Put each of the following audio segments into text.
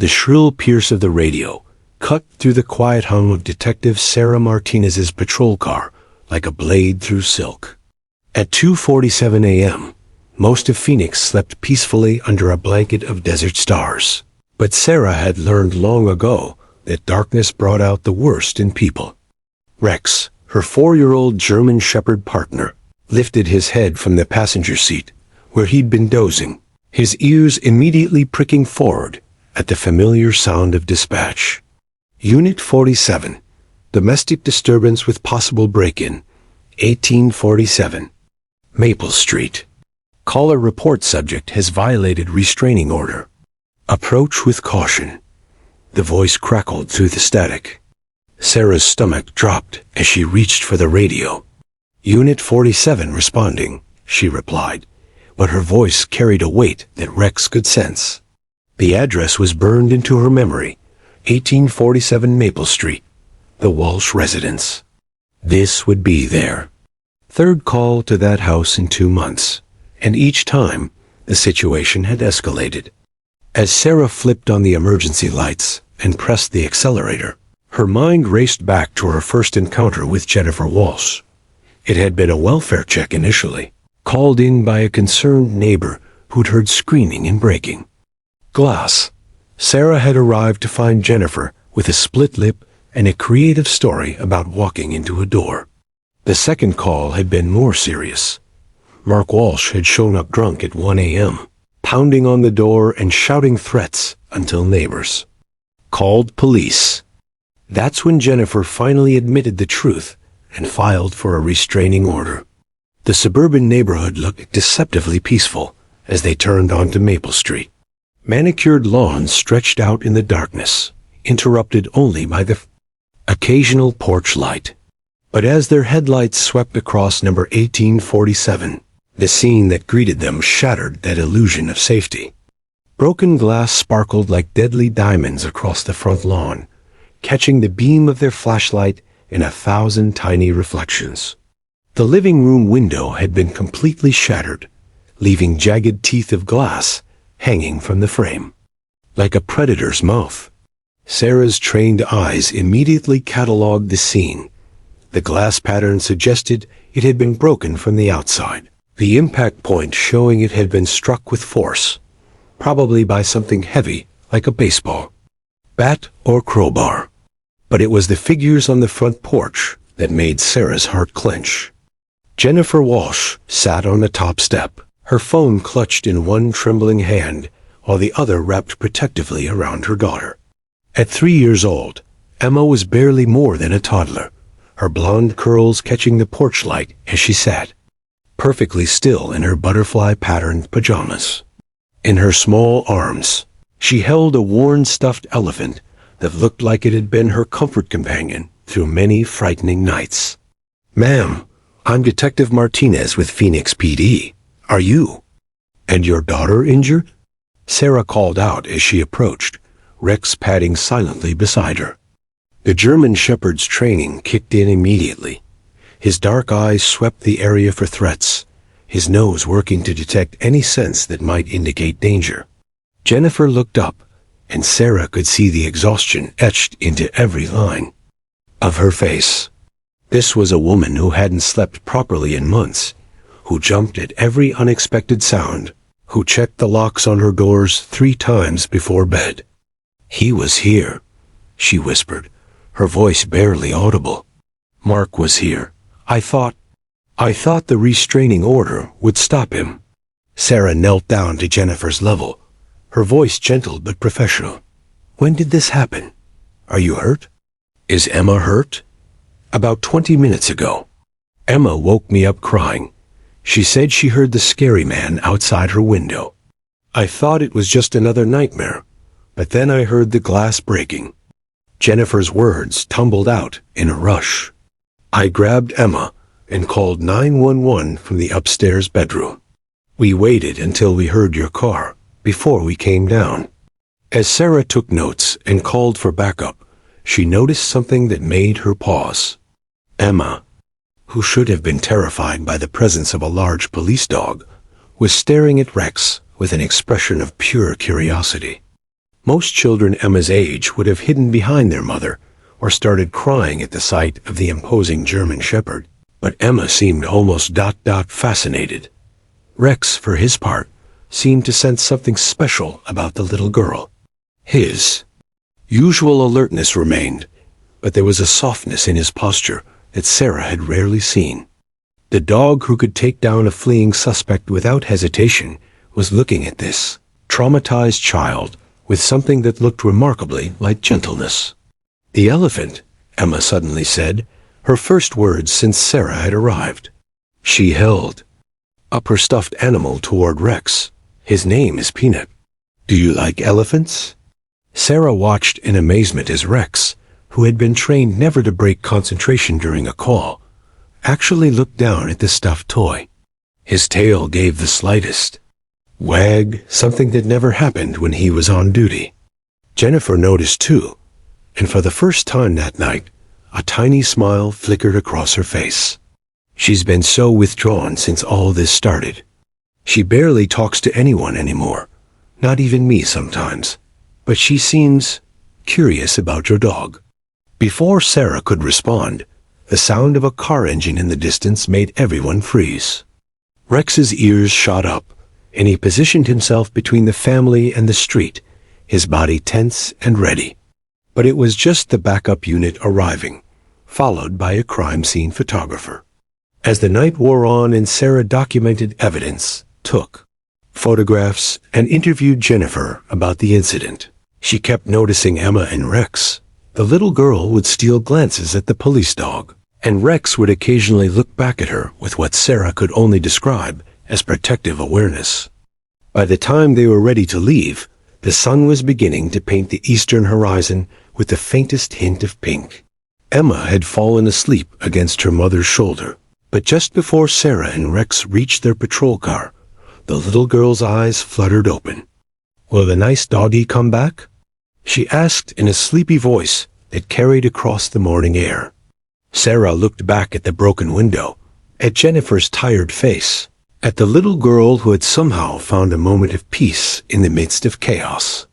The shrill pierce of the radio cut through the quiet hum of Detective Sarah Martinez's patrol car like a blade through silk. At 2:47 a.m., most of Phoenix slept peacefully under a blanket of desert stars. But Sarah had learned long ago that darkness brought out the worst in people. Rex, her 4-year-old German Shepherd partner, lifted his head from the passenger seat, where he'd been dozing, his ears immediately pricking forward at the familiar sound of dispatch. Unit 47, domestic disturbance with possible break-in, 1847, Maple Street. Caller report subject has violated restraining order. Approach with caution. The voice crackled through the static. Sarah's stomach dropped as she reached for the radio. Unit 47 responding, she replied, but her voice carried a weight that Rex could sense. The address was burned into her memory, 1847 Maple Street, the Walsh residence. This would be their third call to that house in 2 months, and each time the situation had escalated. As Sarah flipped on the emergency lights and pressed the accelerator, her mind raced back to her first encounter with Jennifer Walsh. It had been a welfare check initially, called in by a concerned neighbor who'd heard screaming and breaking glass. Sarah had arrived to find Jennifer with a split lip and a creative story about walking into a door. The second call had been more serious. Mark Walsh had shown up drunk at 1 a.m., pounding on the door and shouting threats until neighbors called police. That's when Jennifer finally admitted the truth and filed for a restraining order. The suburban neighborhood looked deceptively peaceful as they turned onto Maple Street. Manicured lawns stretched out in the darkness, interrupted only by the occasional porch light. But as their headlights swept across number 1847, the scene that greeted them shattered that illusion of safety. Broken glass sparkled like deadly diamonds across the front lawn, catching the beam of their flashlight in 1,000 tiny reflections. The living room window had been completely shattered, leaving jagged teeth of glass hanging from the frame. Like a predator's mouth. Sarah's trained eyes immediately cataloged the scene. The glass pattern suggested it had been broken from the outside, the impact point showing it had been struck with force, probably by something heavy like a baseball bat or crowbar. But it was the figures on the front porch that made Sarah's heart clench. Jennifer Walsh sat on the top step, her phone clutched in one trembling hand, while the other wrapped protectively around her daughter. At 3 years old, Emma was barely more than a toddler, her blonde curls catching the porch light as she sat, perfectly still in her butterfly-patterned pajamas. In her small arms, she held a worn stuffed elephant that looked like it had been her comfort companion through many frightening nights. "Ma'am, I'm Detective Martinez with Phoenix PD. Are you? And your daughter injured?" Sarah called out as she approached, Rex padding silently beside her. The German Shepherd's training kicked in immediately. His dark eyes swept the area for threats, his nose working to detect any sense that might indicate danger. Jennifer looked up, and Sarah could see the exhaustion etched into every line of her face. This was a woman who hadn't slept properly in months, who jumped at every unexpected sound, who checked the locks on her doors 3 times before bed. "He was here," she whispered, her voice barely audible. "Mark was here. I thought the restraining order would stop him." Sarah knelt down to Jennifer's level, her voice gentle but professional. "When did this happen? Are you hurt? Is Emma hurt?" "About 20 minutes ago. Emma woke me up crying. She said she heard the scary man outside her window. I thought it was just another nightmare, but then I heard the glass breaking." Jennifer's words tumbled out in a rush. "I grabbed Emma and called 911 from the upstairs bedroom. We waited until we heard your car before we came down." As Sarah took notes and called for backup, she noticed something that made her pause. Emma, who should have been terrified by the presence of a large police dog, was staring at Rex with an expression of pure curiosity. Most children Emma's age would have hidden behind their mother or started crying at the sight of the imposing German shepherd, but Emma seemed almost fascinated. Rex, for his part, seemed to sense something special about the little girl. His usual alertness remained, but there was a softness in his posture that Sarah had rarely seen. The dog who could take down a fleeing suspect without hesitation was looking at this traumatized child with something that looked remarkably like gentleness. "The elephant," Emma suddenly said, her first words since Sarah had arrived. She held up her stuffed animal toward Rex. "His name is Peanut. Do you like elephants?" Sarah watched in amazement as Rex, who had been trained never to break concentration during a call, actually looked down at the stuffed toy. His tail gave the slightest wag, something that never happened when he was on duty. Jennifer noticed too, and for the first time that night, a tiny smile flickered across her face. She's been so withdrawn since all this started. She barely talks to anyone anymore, not even me sometimes, but she seems curious about your dog. Before Sarah could respond, the sound of a car engine in the distance made everyone freeze. Rex's ears shot up, and he positioned himself between the family and the street, his body tense and ready. But it was just the backup unit arriving, followed by a crime scene photographer. As the night wore on and Sarah documented evidence, took photographs, and interviewed Jennifer about the incident, she kept noticing Emma and Rex. The little girl would steal glances at the police dog, and Rex would occasionally look back at her with what Sarah could only describe as protective awareness. By the time they were ready to leave, the sun was beginning to paint the eastern horizon with the faintest hint of pink. Emma had fallen asleep against her mother's shoulder, but just before Sarah and Rex reached their patrol car, the little girl's eyes fluttered open. "Will the nice doggy come back?" she asked in a sleepy voice that carried across the morning air. Sarah looked back at the broken window, at Jennifer's tired face, at the little girl who had somehow found a moment of peace in the midst of chaos.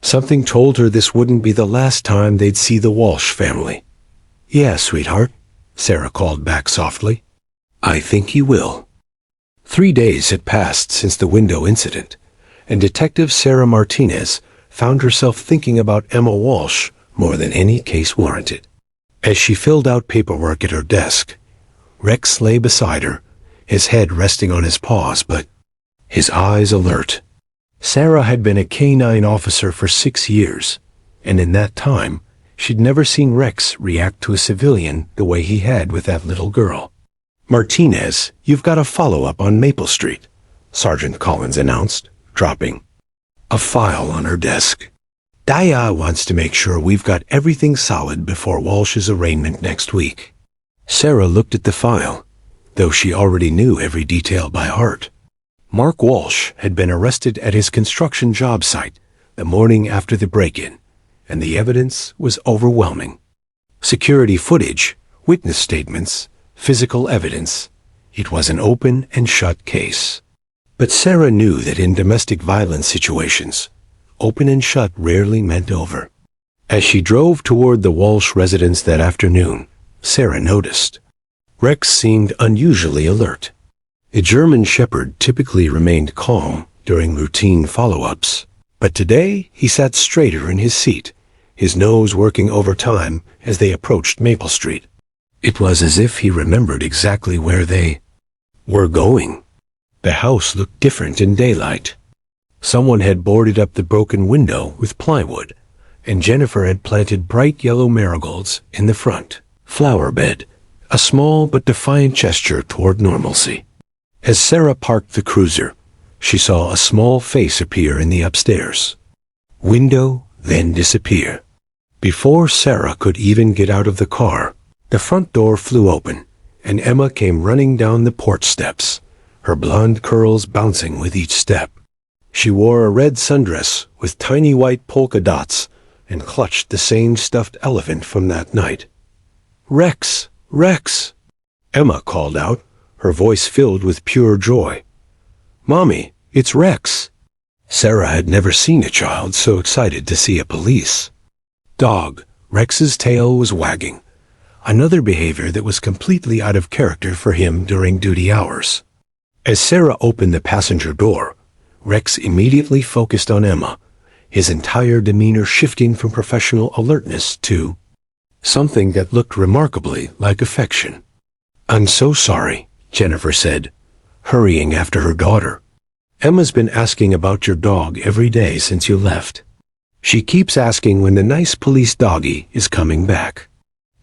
Something told her this wouldn't be the last time they'd see the Walsh family. "Yeah, sweetheart," Sarah called back softly. "I think he will." 3 days had passed since the window incident, and Detective Sarah Martinez found herself thinking about Emma Walsh more than any case warranted. As she filled out paperwork at her desk, Rex lay beside her, his head resting on his paws, but his eyes alert. Sarah had been a canine officer for 6 years, and in that time, she'd never seen Rex react to a civilian the way he had with that little girl. "Martinez, you've got a follow-up on Maple Street," Sergeant Collins announced, dropping a file on her desk. "Daya wants to make sure we've got everything solid before Walsh's arraignment next week." Sarah looked at the file, though she already knew every detail by heart. Mark Walsh had been arrested at his construction job site the morning after the break-in, and the evidence was overwhelming. Security footage, witness statements, physical evidence. It was an open and shut case. But Sarah knew that in domestic violence situations, open and shut rarely meant over. As she drove toward the Walsh residence that afternoon, Sarah noticed Rex seemed unusually alert. A German shepherd typically remained calm during routine follow-ups, but today he sat straighter in his seat, his nose working overtime as they approached Maple Street. It was as if he remembered exactly where they were going. The house looked different in daylight. Someone had boarded up the broken window with plywood, and Jennifer had planted bright yellow marigolds in the front flower bed, a small but defiant gesture toward normalcy. As Sarah parked the cruiser, she saw a small face appear in the upstairs window, then disappear. Before Sarah could even get out of the car, the front door flew open, and Emma came running down the porch steps, her blonde curls bouncing with each step. She wore a red sundress with tiny white polka dots and clutched the same stuffed elephant from that night. "Rex! Rex!" Emma called out, her voice filled with pure joy. "Mommy, it's Rex." Sarah had never seen a child so excited to see a police dog. Rex's tail was wagging, another behavior that was completely out of character for him during duty hours. As Sarah opened the passenger door, Rex immediately focused on Emma, his entire demeanor shifting from professional alertness to something that looked remarkably like affection. "I'm so sorry," Jennifer said, hurrying after her daughter. "Emma's been asking about your dog every day since you left. She keeps asking when the nice police doggy is coming back."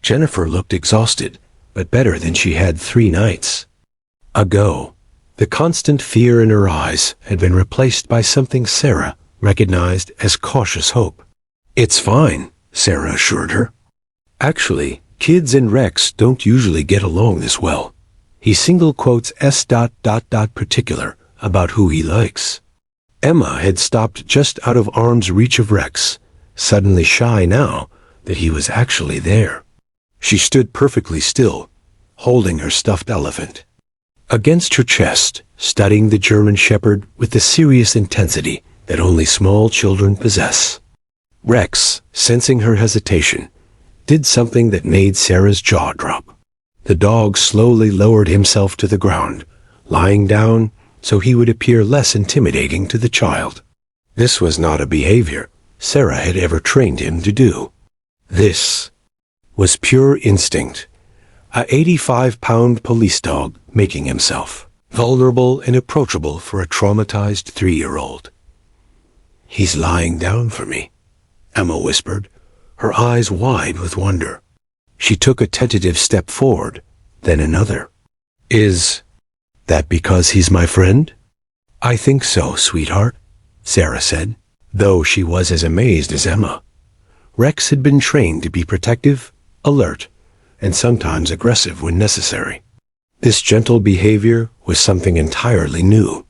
Jennifer looked exhausted, but better than she had 3 nights ago. The constant fear in her eyes had been replaced by something Sarah recognized as cautious hope. "It's fine," Sarah assured her. "Actually, kids and Rex don't usually get along this well. He single quotes particular about who he likes." Emma had stopped just out of arm's reach of Rex, suddenly shy now that he was actually there. She stood perfectly still, holding her stuffed elephant against her chest, studying the German Shepherd with the serious intensity that only small children possess. Rex, sensing her hesitation, did something that made Sarah's jaw drop. The dog slowly lowered himself to the ground, lying down so he would appear less intimidating to the child. This was not a behavior Sarah had ever trained him to do. This was pure instinct. A 85-pound police dog making himself vulnerable and approachable for a traumatized 3-year-old. "He's lying down for me," Emma whispered, her eyes wide with wonder. She took a tentative step forward, then another. "Is that because he's my friend?" "I think so, sweetheart," Sarah said, though she was as amazed as Emma. Rex had been trained to be protective, alert, and sometimes aggressive when necessary. This gentle behavior was something entirely new.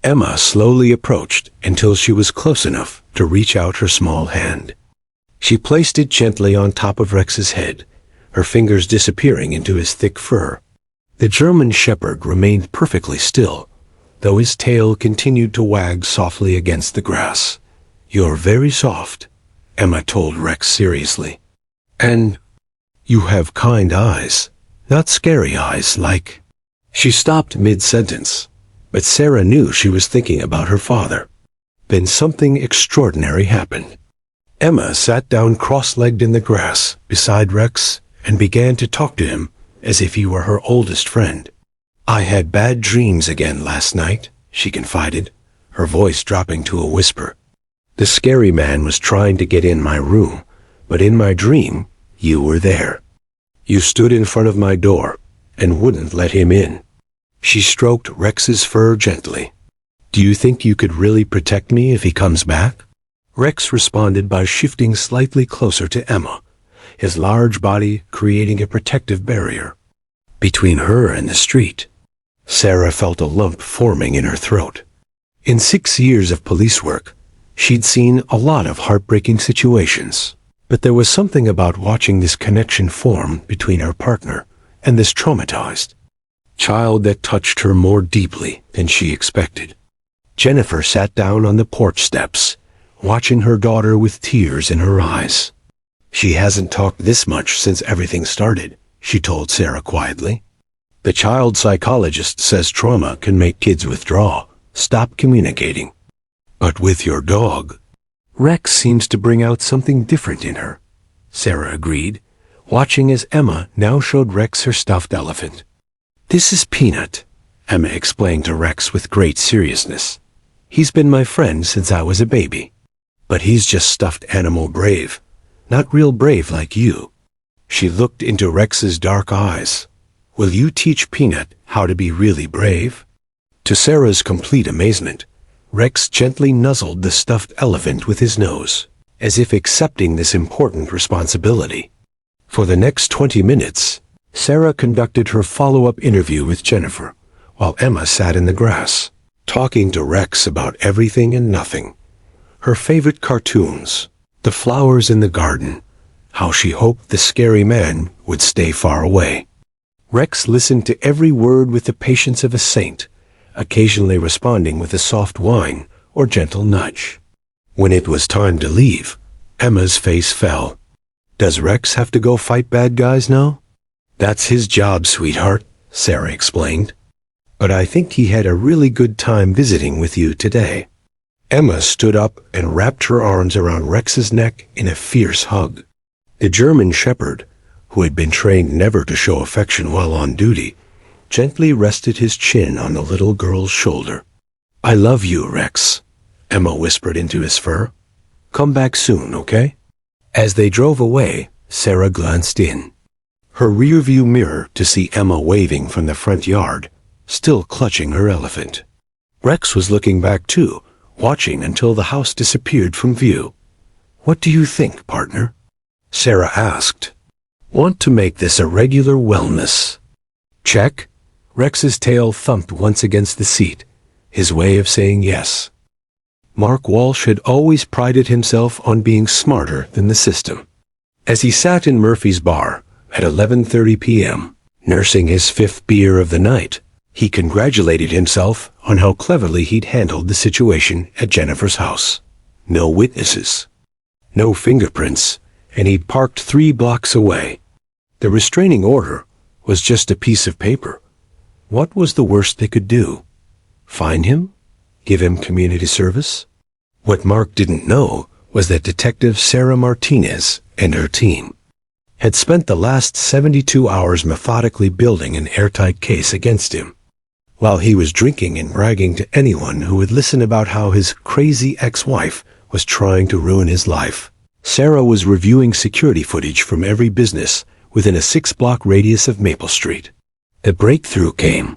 Emma slowly approached until she was close enough to reach out her small hand. She placed it gently on top of Rex's head, her fingers disappearing into his thick fur. The German Shepherd remained perfectly still, though his tail continued to wag softly against the grass. "You're very soft," Emma told Rex seriously. "And you have kind eyes, not scary eyes like—" She stopped mid-sentence, but Sarah knew she was thinking about her father. Then something extraordinary happened. Emma sat down cross-legged in the grass beside Rex and began to talk to him as if he were her oldest friend. "I had bad dreams again last night," she confided, her voice dropping to a whisper. "The scary man was trying to get in my room, but in my dream, you were there. You stood in front of my door and wouldn't let him in." She stroked Rex's fur gently. "Do you think you could really protect me if he comes back?" Rex responded by shifting slightly closer to Emma, his large body creating a protective barrier between her and the street. Sarah felt a lump forming in her throat. In 6 years of police work, she'd seen a lot of heartbreaking situations, but there was something about watching this connection form between her partner and this traumatized child that touched her more deeply than she expected. Jennifer sat down on the porch steps, watching her daughter with tears in her eyes. "She hasn't talked this much since everything started," she told Sarah quietly. "The child psychologist says trauma can make kids withdraw, stop communicating. But with your dog, Rex seems to bring out something different in her," Sarah agreed, watching as Emma now showed Rex her stuffed elephant. "This is Peanut," Emma explained to Rex with great seriousness. "He's been my friend since I was a baby. But he's just stuffed animal brave, not real brave like you." She looked into Rex's dark eyes. "Will you teach Peanut how to be really brave?" To Sarah's complete amazement, Rex gently nuzzled the stuffed elephant with his nose, as if accepting this important responsibility. For the next 20 minutes, Sarah conducted her follow-up interview with Jennifer, while Emma sat in the grass, talking to Rex about everything and nothing. Her favorite cartoons, the flowers in the garden, how she hoped the scary man would stay far away. Rex listened to every word with the patience of a saint, occasionally responding with a soft whine or gentle nudge. When it was time to leave, Emma's face fell. "Does Rex have to go fight bad guys now?" "That's his job, sweetheart," Sarah explained. "But I think he had a really good time visiting with you today." Emma stood up and wrapped her arms around Rex's neck in a fierce hug. The German shepherd, who had been trained never to show affection while on duty, gently rested his chin on the little girl's shoulder. "I love you, Rex," Emma whispered into his fur. "Come back soon, okay?" As they drove away, Sarah glanced in her rearview mirror to see Emma waving from the front yard, still clutching her elephant. Rex was looking back too, watching until the house disappeared from view. "What do you think, partner?" Sarah asked. "Want to make this a regular wellness check?" Rex's tail thumped once against the seat, his way of saying yes. Mark Walsh had always prided himself on being smarter than the system. As he sat in Murphy's bar at 11:30 p.m., nursing his fifth beer of the night, he congratulated himself on how cleverly he'd handled the situation at Jennifer's house. No witnesses, no fingerprints, and he'd parked 3 blocks away. The restraining order was just a piece of paper. What was the worst they could do? Fine him? Give him community service? What Mark didn't know was that Detective Sarah Martinez and her team had spent the last 72 hours methodically building an airtight case against him. While he was drinking and bragging to anyone who would listen about how his crazy ex-wife was trying to ruin his life, Sarah was reviewing security footage from every business within a 6-block radius of Maple Street. The breakthrough came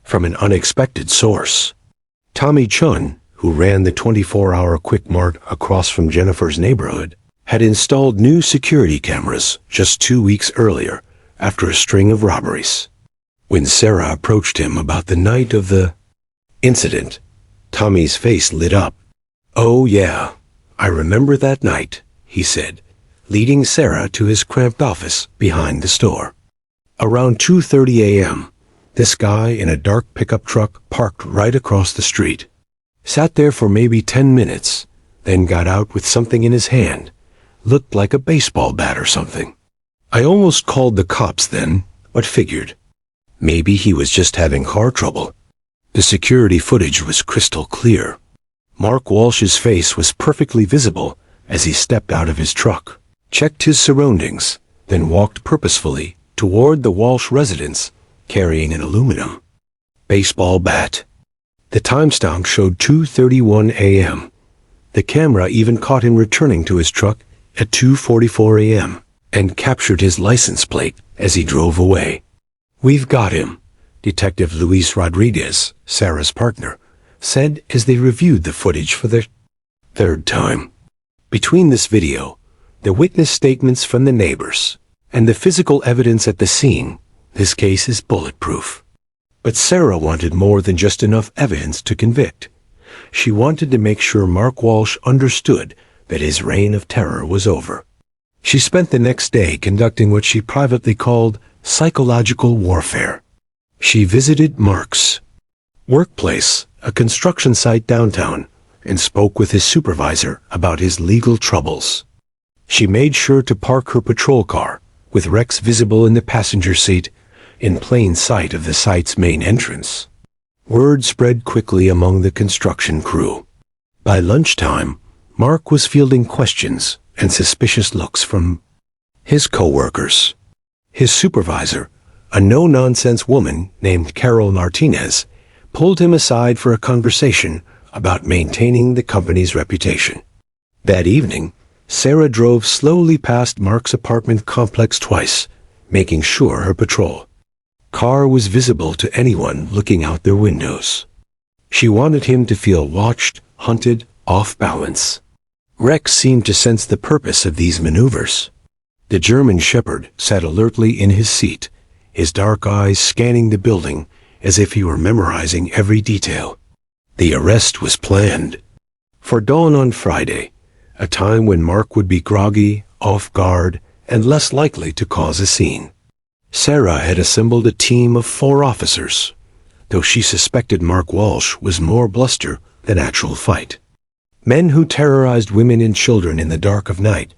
from an unexpected source. Tommy Chun, who ran the 24-hour Quick Mart across from Jennifer's neighborhood, had installed new security cameras just 2 weeks earlier after a string of robberies. When Sarah approached him about the night of the incident, Tommy's face lit up. "Oh yeah, I remember that night," he said, leading Sarah to his cramped office behind the store. Around 2:30 a.m., this guy in a dark pickup truck parked right across the street. Sat there for maybe 10 minutes, then got out with something in his hand. Looked like a baseball bat or something. I almost called the cops then, but figured maybe he was just having car trouble. The security footage was crystal clear. Mark Walsh's face was perfectly visible as he stepped out of his truck, checked his surroundings, then walked purposefully toward the Walsh residence, carrying an aluminum baseball bat. The timestamp showed 2:31 a.m. The camera even caught him returning to his truck at 2:44 a.m. and captured his license plate as he drove away. "We've got him," Detective Luis Rodriguez, Sarah's partner, said as they reviewed the footage for the 3rd time. Between this video, the witness statements from the neighbors, and the physical evidence at the scene, this case is bulletproof. But Sarah wanted more than just enough evidence to convict. She wanted to make sure Mark Walsh understood that his reign of terror was over. She spent the next day conducting what she privately called psychological warfare. She visited Mark's workplace, a construction site downtown, and spoke with his supervisor about his legal troubles. She made sure to park her patrol car, with Rex visible in the passenger seat, in plain sight of the site's main entrance. Word spread quickly among the construction crew. By lunchtime, Mark was fielding questions and suspicious looks from his co-workers. His supervisor, a no-nonsense woman named Carol Martinez, pulled him aside for a conversation about maintaining the company's reputation. That evening, Sarah drove slowly past Mark's apartment complex twice, making sure her patrol car was visible to anyone looking out their windows. She wanted him to feel watched, hunted, off balance. Rex seemed to sense the purpose of these maneuvers. The German shepherd sat alertly in his seat, his dark eyes scanning the building as if he were memorizing every detail. The arrest was planned for dawn on Friday, a time when Mark would be groggy, off guard, and less likely to cause a scene. Sarah had assembled a team of 4 officers, though she suspected Mark Walsh was more bluster than actual fight. Men who terrorized women and children in the dark of night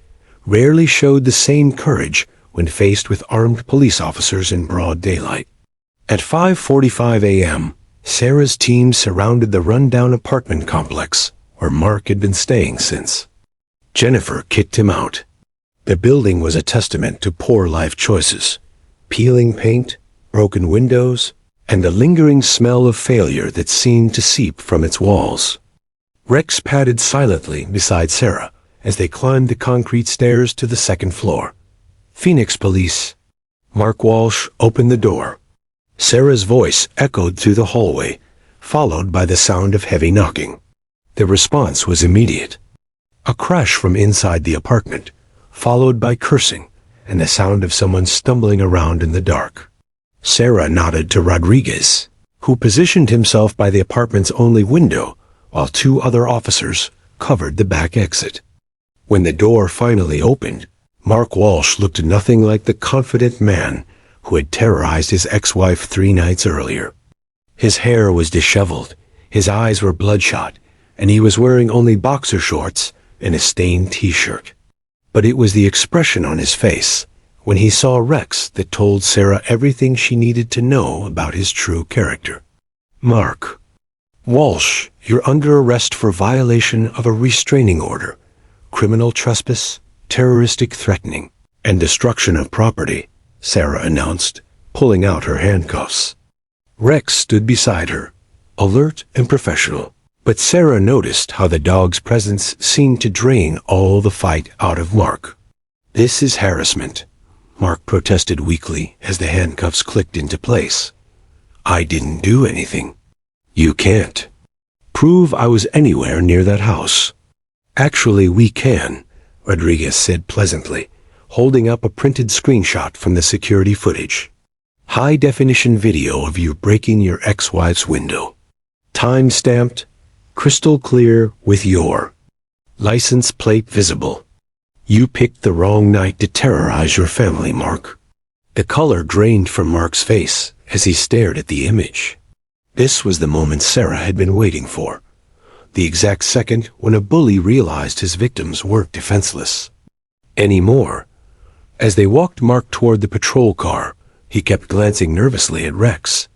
rarely showed the same courage when faced with armed police officers in broad daylight. At 5:45 a.m., Sarah's team surrounded the rundown apartment complex where Mark had been staying since. Jennifer kicked him out. The building was a testament to poor life choices: peeling paint, broken windows, and a lingering smell of failure that seemed to seep from its walls. Rex padded silently beside Sarah as they climbed the concrete stairs to the second floor. "Phoenix Police." Mark Walsh opened the door. Sarah's voice echoed through the hallway, followed by the sound of heavy knocking. The response was immediate. A crash from inside the apartment, followed by cursing and the sound of someone stumbling around in the dark. Sarah nodded to Rodriguez, who positioned himself by the apartment's only window while two other officers covered the back exit. When the door finally opened, Mark Walsh looked nothing like the confident man who had terrorized his ex-wife 3 nights earlier. His hair was disheveled, his eyes were bloodshot, and he was wearing only boxer shorts and a stained t-shirt. But it was the expression on his face when he saw Rex that told Sarah everything she needed to know about his true character. "Mark Walsh, you're under arrest for violation of a restraining order, criminal trespass, terroristic threatening, and destruction of property," Sarah announced, pulling out her handcuffs. Rex stood beside her, alert and professional, but Sarah noticed how the dog's presence seemed to drain all the fight out of Mark. "This is harassment," Mark protested weakly as the handcuffs clicked into place. "I didn't do anything." "You can't prove I was anywhere near that house." "Actually, we can," Rodriguez said pleasantly, holding up a printed screenshot from the security footage. "High-definition video of you breaking your ex-wife's window. Time-stamped, crystal clear with your license plate visible. You picked the wrong night to terrorize your family, Mark." The color drained from Mark's face as he stared at the image. This was the moment Sarah had been waiting for, the exact second when a bully realized his victims weren't defenseless anymore. As they walked Mark toward the patrol car, he kept glancing nervously at Rex.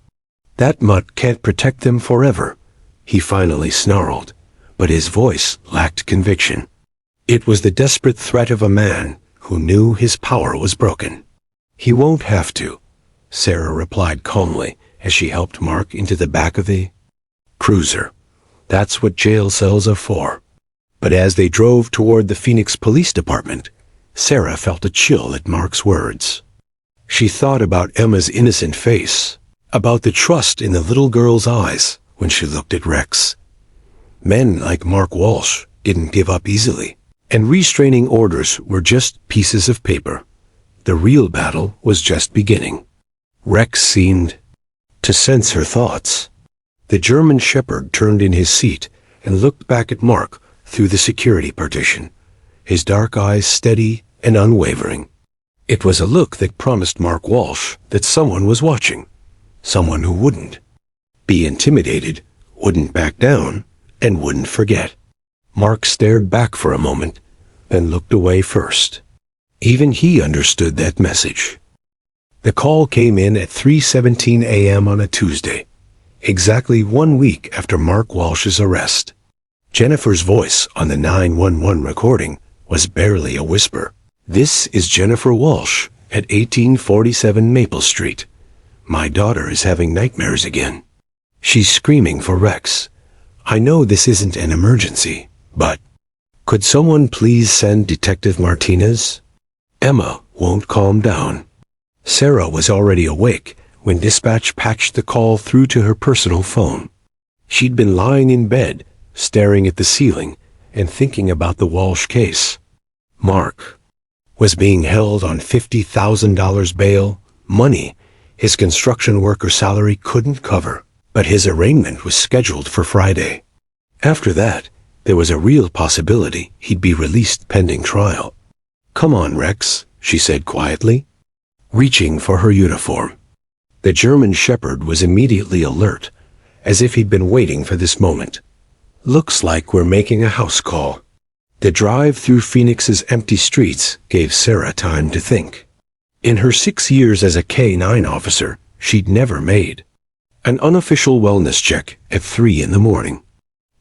"That mutt can't protect them forever," he finally snarled, but his voice lacked conviction. It was the desperate threat of a man who knew his power was broken. "He won't have to," Sarah replied calmly as she helped Mark into the back of the cruiser. "That's what jail cells are for." But as they drove toward the Phoenix Police Department, Sarah felt a chill at Mark's words. She thought about Emma's innocent face, about the trust in the little girl's eyes when she looked at Rex. Men like Mark Walsh didn't give up easily, and restraining orders were just pieces of paper. The real battle was just beginning. Rex seemed to sense her thoughts. The German shepherd turned in his seat and looked back at Mark through the security partition, his dark eyes steady and unwavering. It was a look that promised Mark Walsh that someone was watching, someone who wouldn't be intimidated, wouldn't back down, and wouldn't forget. Mark stared back for a moment, then looked away first. Even he understood that message. The call came in at 3:17 a.m. on a Tuesday, exactly 1 week after Mark Walsh's arrest. Jennifer's voice on the 911 recording was barely a whisper. "This is Jennifer Walsh at 1847 Maple Street. My daughter is having nightmares again. She's screaming for Rex. I know this isn't an emergency, but could someone please send Detective Martinez? Emma won't calm down." Sarah was already awake when dispatch patched the call through to her personal phone. She'd been lying in bed, staring at the ceiling and thinking about the Walsh case. Mark was being held on $50,000 bail, money his construction worker salary couldn't cover, but his arraignment was scheduled for Friday. After that, there was a real possibility he'd be released pending trial. "Come on, Rex," she said quietly, reaching for her uniform. The German shepherd was immediately alert, as if he'd been waiting for this moment. Looks like we're making a house call. The drive through Phoenix's empty streets gave Sarah time to think. In her 6 years as a K-9 officer, she'd never made an unofficial wellness check at 3 in the morning.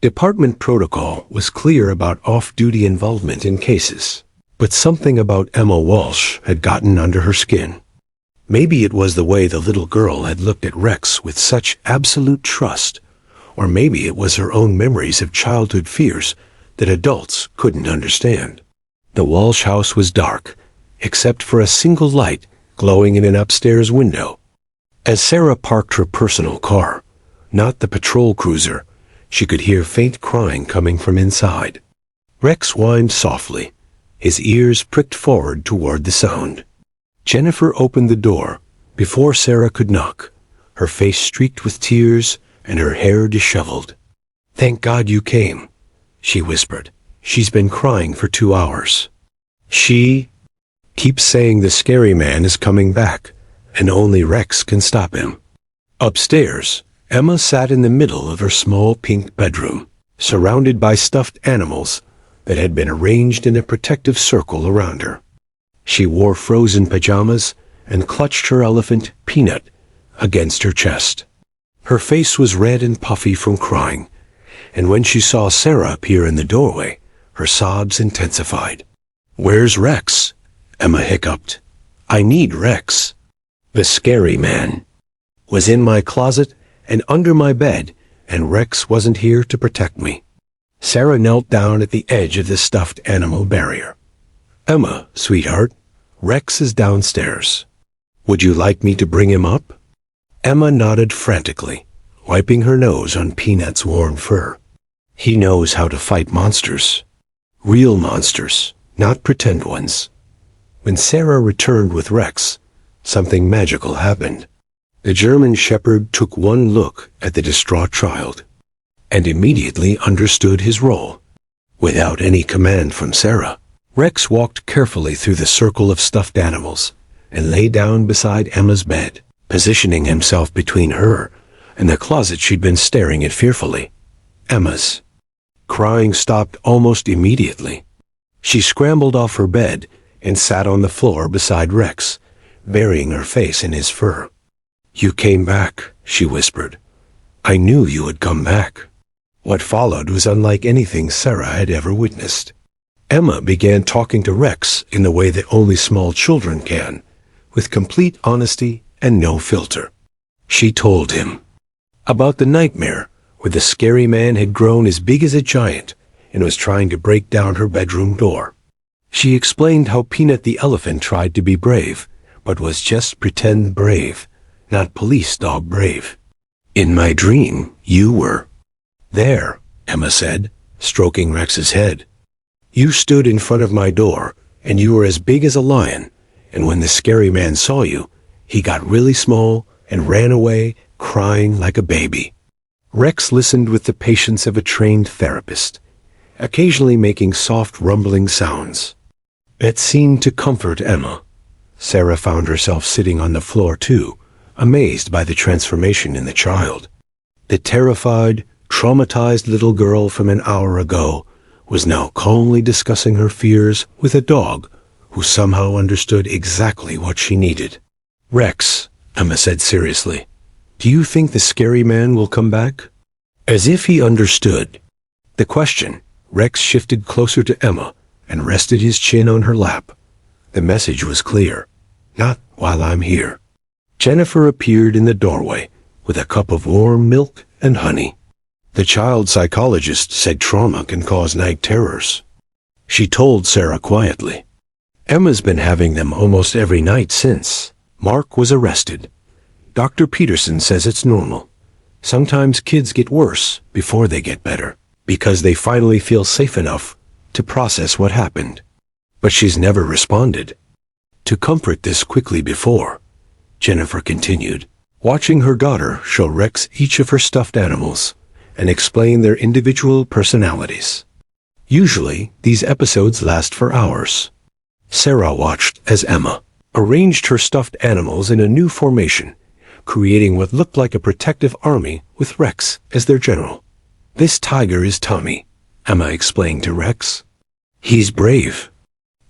Department protocol was clear about off-duty involvement in cases, but something about Emma Walsh had gotten under her skin. Maybe it was the way the little girl had looked at Rex with such absolute trust, or maybe it was her own memories of childhood fears that adults couldn't understand. The Walsh house was dark, except for a single light glowing in an upstairs window. As Sarah parked her personal car, not the patrol cruiser, she could hear faint crying coming from inside. Rex whined softly, his ears pricked forward toward the sound. Jennifer opened the door before Sarah could knock, her face streaked with tears and her hair disheveled. "Thank God you came," she whispered. "She's been crying for 2 hours. She keeps saying the scary man is coming back, and only Rex can stop him." Upstairs, Emma sat in the middle of her small pink bedroom, surrounded by stuffed animals that had been arranged in a protective circle around her. She wore frozen pajamas and clutched her elephant, Peanut, against her chest. Her face was red and puffy from crying, and when she saw Sarah appear in the doorway, her sobs intensified. "Where's Rex?" Emma hiccuped. "I need Rex." "The scary man was in my closet and under my bed, and Rex wasn't here to protect me." Sarah knelt down at the edge of the stuffed animal barrier. "Emma, sweetheart, Rex is downstairs. Would you like me to bring him up?" Emma nodded frantically, wiping her nose on Peanut's worn fur. "He knows how to fight monsters. Real monsters, not pretend ones." When Sarah returned with Rex, something magical happened. The German shepherd took one look at the distraught child and immediately understood his role. Without any command from Sarah, Rex walked carefully through the circle of stuffed animals and lay down beside Emma's bed, positioning himself between her and the closet she'd been staring at fearfully. Emma's crying stopped almost immediately. She scrambled off her bed and sat on the floor beside Rex, burying her face in his fur. "You came back," she whispered. "I knew you would come back." What followed was unlike anything Sarah had ever witnessed. Emma began talking to Rex in the way that only small children can, with complete honesty and no filter. She told him about the nightmare where the scary man had grown as big as a giant and was trying to break down her bedroom door. She explained how Peanut the elephant tried to be brave, but was just pretend brave, not police dog brave. "In my dream, you were there," Emma said, stroking Rex's head. "You stood in front of my door, and you were as big as a lion, and when the scary man saw you, he got really small and ran away, crying like a baby." Rex listened with the patience of a trained therapist, occasionally making soft rumbling sounds. It seemed to comfort Emma. Sarah found herself sitting on the floor too, amazed by the transformation in the child. The terrified, traumatized little girl from an hour ago was now calmly discussing her fears with a dog who somehow understood exactly what she needed. "Rex," Emma said seriously, "do you think the scary man will come back?" As if he understood the question, Rex shifted closer to Emma and rested his chin on her lap. The message was clear. "Not while I'm here." Jennifer appeared in the doorway with a cup of warm milk and honey. "The child psychologist said trauma can cause night terrors," she told Sarah quietly. "Emma's been having them almost every night since Mark was arrested. Dr. Peterson says it's normal. Sometimes kids get worse before they get better, because they finally feel safe enough to process what happened. But she's never responded." To comfort this quickly before, Jennifer continued, watching her daughter show Rex each of her stuffed animals and explain their individual personalities. Usually, these episodes last for hours. Sarah watched as Emma arranged her stuffed animals in a new formation, creating what looked like a protective army with Rex as their general. "This tiger is Tommy," Emma explained to Rex. "He's brave,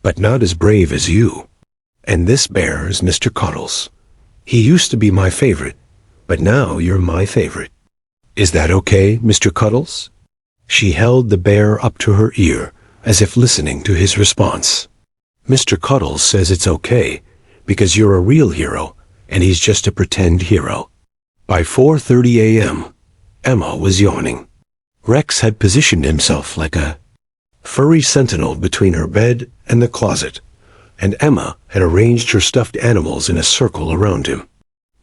but not as brave as you. And this bear is Mr. Cuddles. He used to be my favorite, but now you're my favorite. Is that okay, Mr. Cuddles?" She held the bear up to her ear, as if listening to his response. "Mr. Cuddles says it's okay, because you're a real hero, and he's just a pretend hero." By 4:30 a.m., Emma was yawning. Rex had positioned himself like a furry sentinel between her bed and the closet, and Emma had arranged her stuffed animals in a circle around him.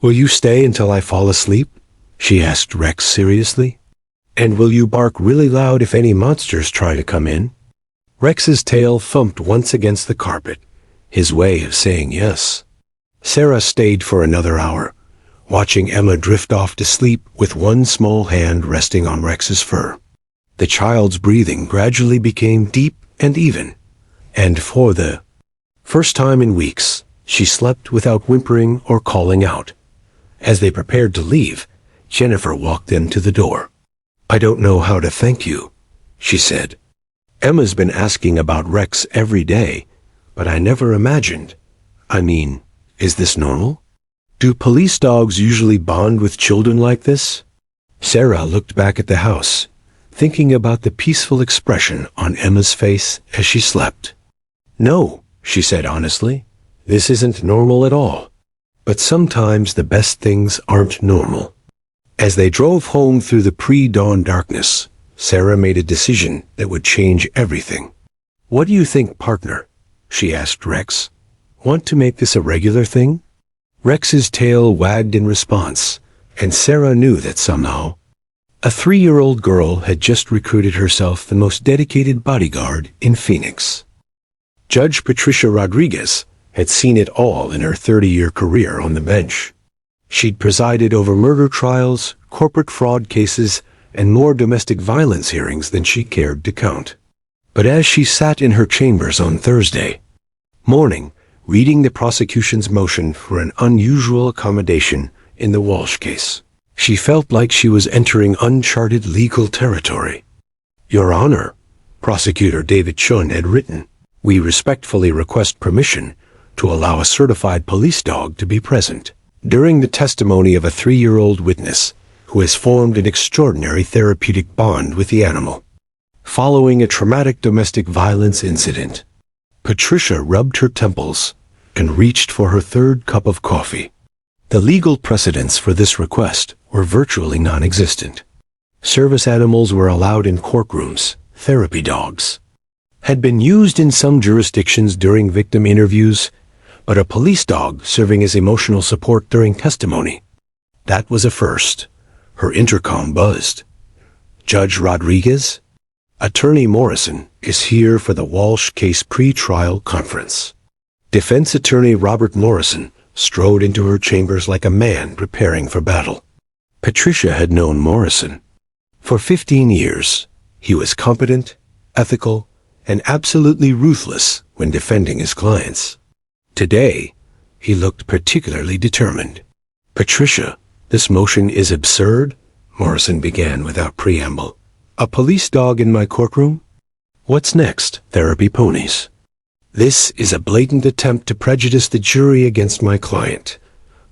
"Will you stay until I fall asleep?" she asked Rex seriously. "And will you bark really loud if any monsters try to come in?" Rex's tail thumped once against the carpet, his way of saying yes. Sarah stayed for another hour, watching Emma drift off to sleep with one small hand resting on Rex's fur. The child's breathing gradually became deep and even, and for the first time in weeks, she slept without whimpering or calling out. As they prepared to leave, Jennifer walked them to the door. "I don't know how to thank you," she said. "Emma's been asking about Rex every day, but I never imagined. I mean, is this normal? Do police dogs usually bond with children like this?" Sarah looked back at the house, thinking about the peaceful expression on Emma's face as she slept. "No," she said honestly, "this isn't normal at all. But sometimes the best things aren't normal." As they drove home through the pre-dawn darkness, Sarah made a decision that would change everything. "What do you think, partner?" she asked Rex. "Want to make this a regular thing?" Rex's tail wagged in response, and Sarah knew that somehow a 3-year-old girl had just recruited herself the most dedicated bodyguard in Phoenix. Judge Patricia Rodriguez had seen it all in her 30-year career on the bench. She'd presided over murder trials, corporate fraud cases, and more domestic violence hearings than she cared to count. But as she sat in her chambers on Thursday morning, reading the prosecution's motion for an unusual accommodation in the Walsh case, she felt like she was entering uncharted legal territory. "Your Honor," Prosecutor David Chun had written, "we respectfully request permission to allow a certified police dog to be present during the testimony of a 3-year-old witness who has formed an extraordinary therapeutic bond with the animal. Following a traumatic domestic violence incident." Patricia rubbed her temples and reached for her 3rd cup of coffee. The legal precedents for this request were virtually non-existent. Service animals were allowed in courtrooms. Therapy dogs had been used in some jurisdictions during victim interviews, but a police dog serving as emotional support during testimony, that was a first. Her intercom buzzed. "Judge Rodriguez? Attorney Morrison is here for the Walsh case pre-trial conference." Defense attorney Robert Morrison strode into her chambers like a man preparing for battle. Patricia had known Morrison. For 15 years, he was competent, ethical, and absolutely ruthless when defending his clients. Today, he looked particularly determined. "Patricia, this motion is absurd," Morrison began without preamble. "A police dog in my courtroom? What's next, therapy ponies? This is a blatant attempt to prejudice the jury against my client.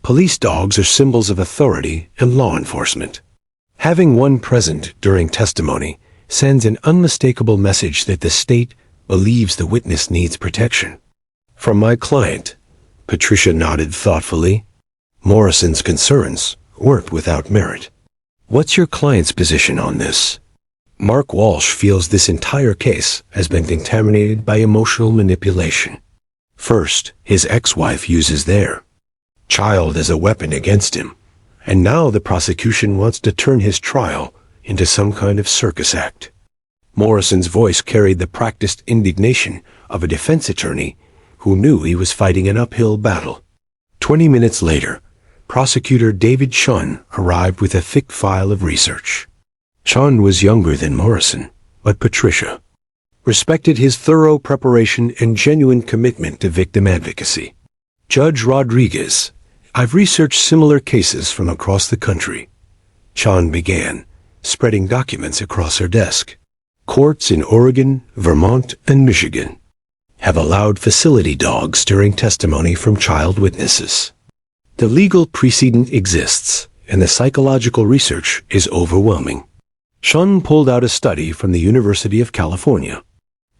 Police dogs are symbols of authority and law enforcement. Having one present during testimony sends an unmistakable message that the state believes the witness needs protection." "From my client," Patricia nodded thoughtfully. Morrison's concerns weren't without merit. "What's your client's position on this?" "Mark Walsh feels this entire case has been contaminated by emotional manipulation. First, his ex-wife uses their child as a weapon against him, and now the prosecution wants to turn his trial into some kind of circus act." Morrison's voice carried the practiced indignation of a defense attorney who knew he was fighting an uphill battle. 20 minutes later, Prosecutor David Chun arrived with a thick file of research. Chun was younger than Morrison, but Patricia respected his thorough preparation and genuine commitment to victim advocacy. "Judge Rodriguez, I've researched similar cases from across the country," Chun began, spreading documents across her desk. Courts in Oregon, Vermont, and Michigan have allowed facility dogs during testimony from child witnesses. The legal precedent exists, and the psychological research is overwhelming. Sean pulled out a study from the University of California.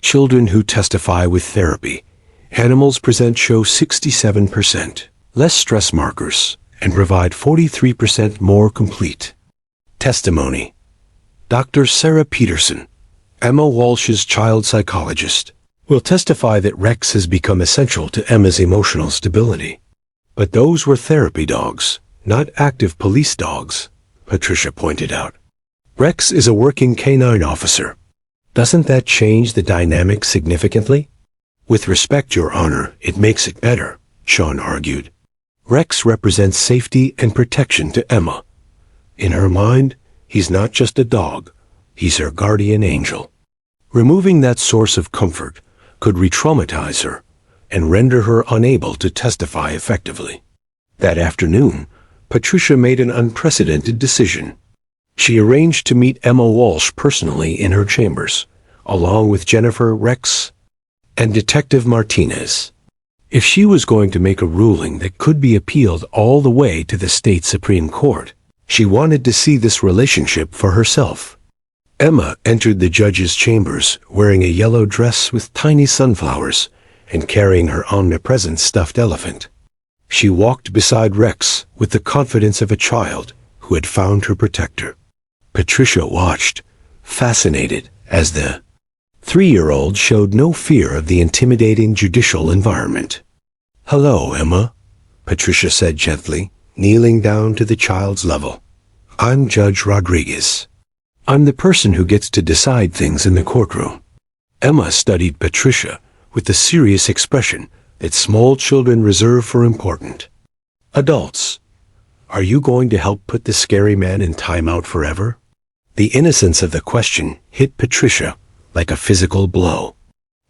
Children who testify with therapy, animals present show 67% less stress markers and provide 43% more complete testimony. Dr. Sarah Peterson, Emma Walsh's child psychologist, will testify that Rex has become essential to Emma's emotional stability. But those were therapy dogs, not active police dogs, Patricia pointed out. Rex is a working canine officer. Doesn't that change the dynamic significantly? With respect, Your Honor, it makes it better, Sean argued. Rex represents safety and protection to Emma. In her mind, he's not just a dog, he's her guardian angel. Removing that source of comfort could re-traumatize her and render her unable to testify effectively. That afternoon, Patricia made an unprecedented decision. She arranged to meet Emma Walsh personally in her chambers, along with Jennifer, Rex, and Detective Martinez. If she was going to make a ruling that could be appealed all the way to the state Supreme Court, she wanted to see this relationship for herself. Emma entered the judge's chambers wearing a yellow dress with tiny sunflowers and carrying her omnipresent stuffed elephant. She walked beside Rex with the confidence of a child who had found her protector. Patricia watched, fascinated, as the 3-year-old showed no fear of the intimidating judicial environment. "Hello, Emma," Patricia said gently, kneeling down to the child's level. "I'm Judge Rodriguez. I'm the person who gets to decide things in the courtroom." Emma studied Patricia with the serious expression that small children reserve for important adults. "Are you going to help put the scary man in timeout forever?" The innocence of the question hit Patricia like a physical blow.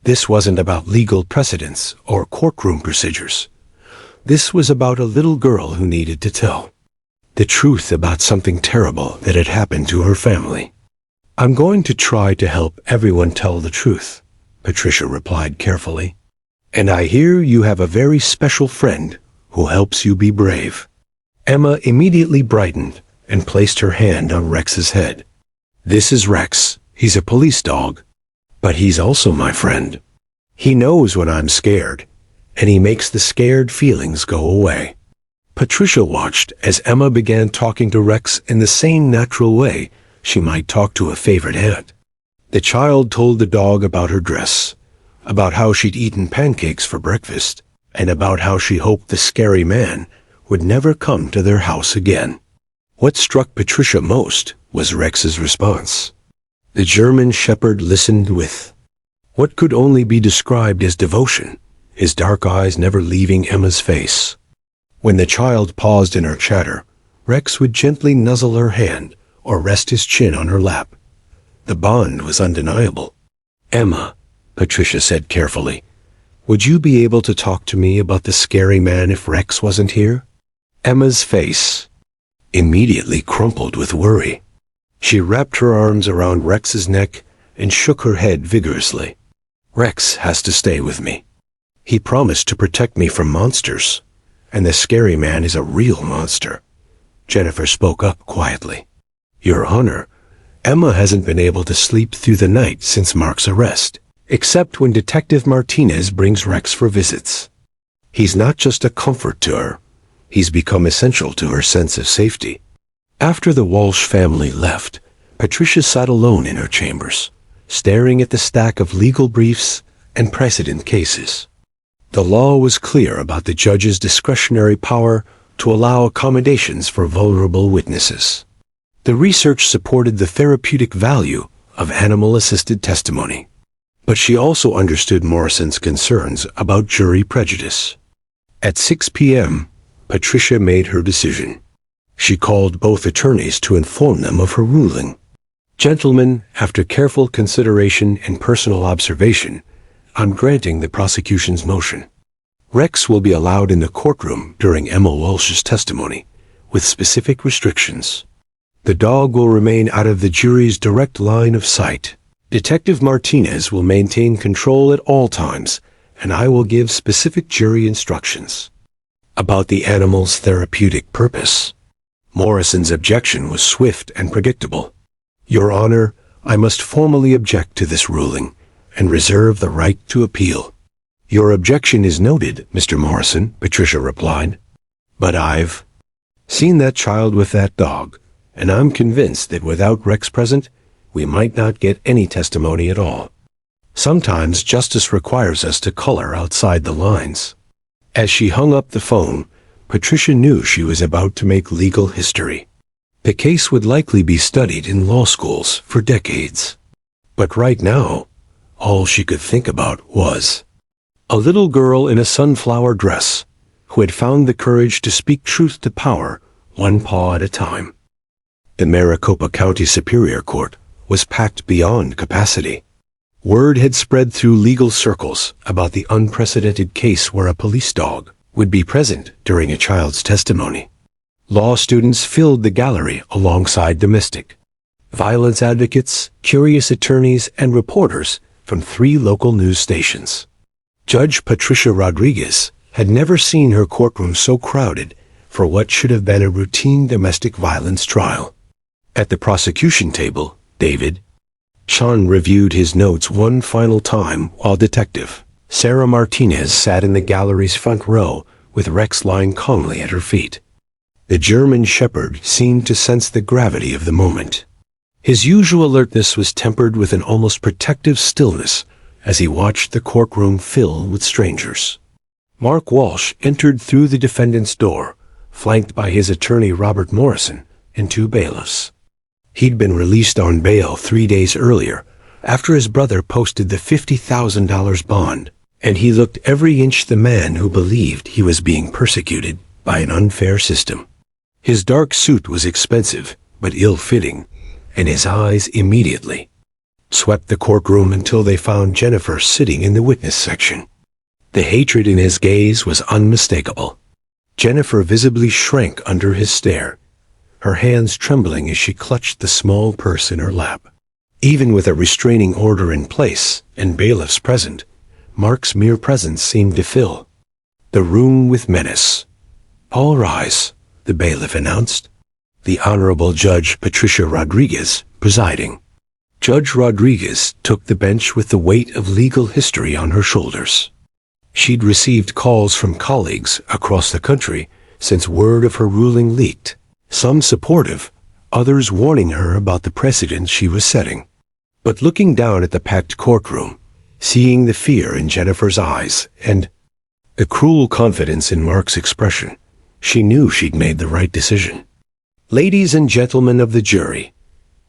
This wasn't about legal precedents or courtroom procedures. This was about a little girl who needed to tell the truth about something terrible that had happened to her family. "I'm going to try to help everyone tell the truth," Patricia replied carefully. "And I hear you have a very special friend who helps you be brave." Emma immediately brightened and placed her hand on Rex's head. "This is Rex. He's a police dog. But he's also my friend. He knows when I'm scared, and he makes the scared feelings go away." Patricia watched as Emma began talking to Rex in the same natural way she might talk to a favorite aunt. The child told the dog about her dress, about how she'd eaten pancakes for breakfast, and about how she hoped the scary man would never come to their house again. What struck Patricia most was Rex's response. The German shepherd listened with what could only be described as devotion, his dark eyes never leaving Emma's face. When the child paused in her chatter, Rex would gently nuzzle her hand or rest his chin on her lap. The bond was undeniable. "Emma," Patricia said carefully, "would you be able to talk to me about the scary man if Rex wasn't here?" Emma's face immediately crumpled with worry. She wrapped her arms around Rex's neck and shook her head vigorously. "Rex has to stay with me. He promised to protect me from monsters, and the scary man is a real monster." Jennifer spoke up quietly. "Your Honor, Emma hasn't been able to sleep through the night since Mark's arrest, except when Detective Martinez brings Rex for visits. He's not just a comfort to her, he's become essential to her sense of safety." After the Walsh family left, Patricia sat alone in her chambers, staring at the stack of legal briefs and precedent cases. The law was clear about the judge's discretionary power to allow accommodations for vulnerable witnesses. The research supported the therapeutic value of animal-assisted testimony, but she also understood Morrison's concerns about jury prejudice. At 6 p.m., Patricia made her decision. She called both attorneys to inform them of her ruling. "Gentlemen, after careful consideration and personal observation, I'm granting the prosecution's motion. Rex will be allowed in the courtroom during Emma Walsh's testimony, with specific restrictions. The dog will remain out of the jury's direct line of sight. Detective Martinez will maintain control at all times, and I will give specific jury instructions about the animal's therapeutic purpose. Morrison's objection was swift and predictable. Your Honor, I must formally object to this ruling and reserve the right to appeal. Your objection is noted, Mr. Morrison, Patricia replied. But I've seen that child with that dog, and I'm convinced that without Rex present, we might not get any testimony at all. Sometimes justice requires us to color outside the lines. As she hung up the phone, Patricia knew she was about to make legal history. The case would likely be studied in law schools for decades. But right now, all she could think about was a little girl in a sunflower dress who had found the courage to speak truth to power, one paw at a time. The Maricopa County Superior Court was packed beyond capacity. Word had spread through legal circles about the unprecedented case where a police dog would be present during a child's testimony. Law students filled the gallery alongside domestic violence advocates, curious attorneys, and reporters from 3 local news stations. Judge Patricia Rodriguez had never seen her courtroom so crowded for what should have been a routine domestic violence trial. At the prosecution table, David Sean reviewed his notes one final time while Detective Sarah Martinez sat in the gallery's front row with Rex lying calmly at her feet. The German shepherd seemed to sense the gravity of the moment. His usual alertness was tempered with an almost protective stillness as he watched the courtroom fill with strangers. Mark Walsh entered through the defendant's door, flanked by his attorney Robert Morrison and 2 bailiffs. He'd been released on bail 3 days earlier, after his brother posted the $50,000 bond, and he looked every inch the man who believed he was being persecuted by an unfair system. His dark suit was expensive, but ill-fitting, and his eyes immediately swept the courtroom until they found Jennifer sitting in the witness section. The hatred in his gaze was unmistakable. Jennifer visibly shrank under his stare, her hands trembling as she clutched the small purse in her lap. Even with a restraining order in place and bailiffs present, Mark's mere presence seemed to fill the room with menace. "All rise," the bailiff announced, the Honorable Judge Patricia Rodriguez presiding. Judge Rodriguez took the bench with the weight of legal history on her shoulders. She'd received calls from colleagues across the country since word of her ruling leaked, some supportive, others warning her about the precedent she was setting. But looking down at the packed courtroom, seeing the fear in Jennifer's eyes and the cruel confidence in Mark's expression, she knew she'd made the right decision. "Ladies and gentlemen of the jury,"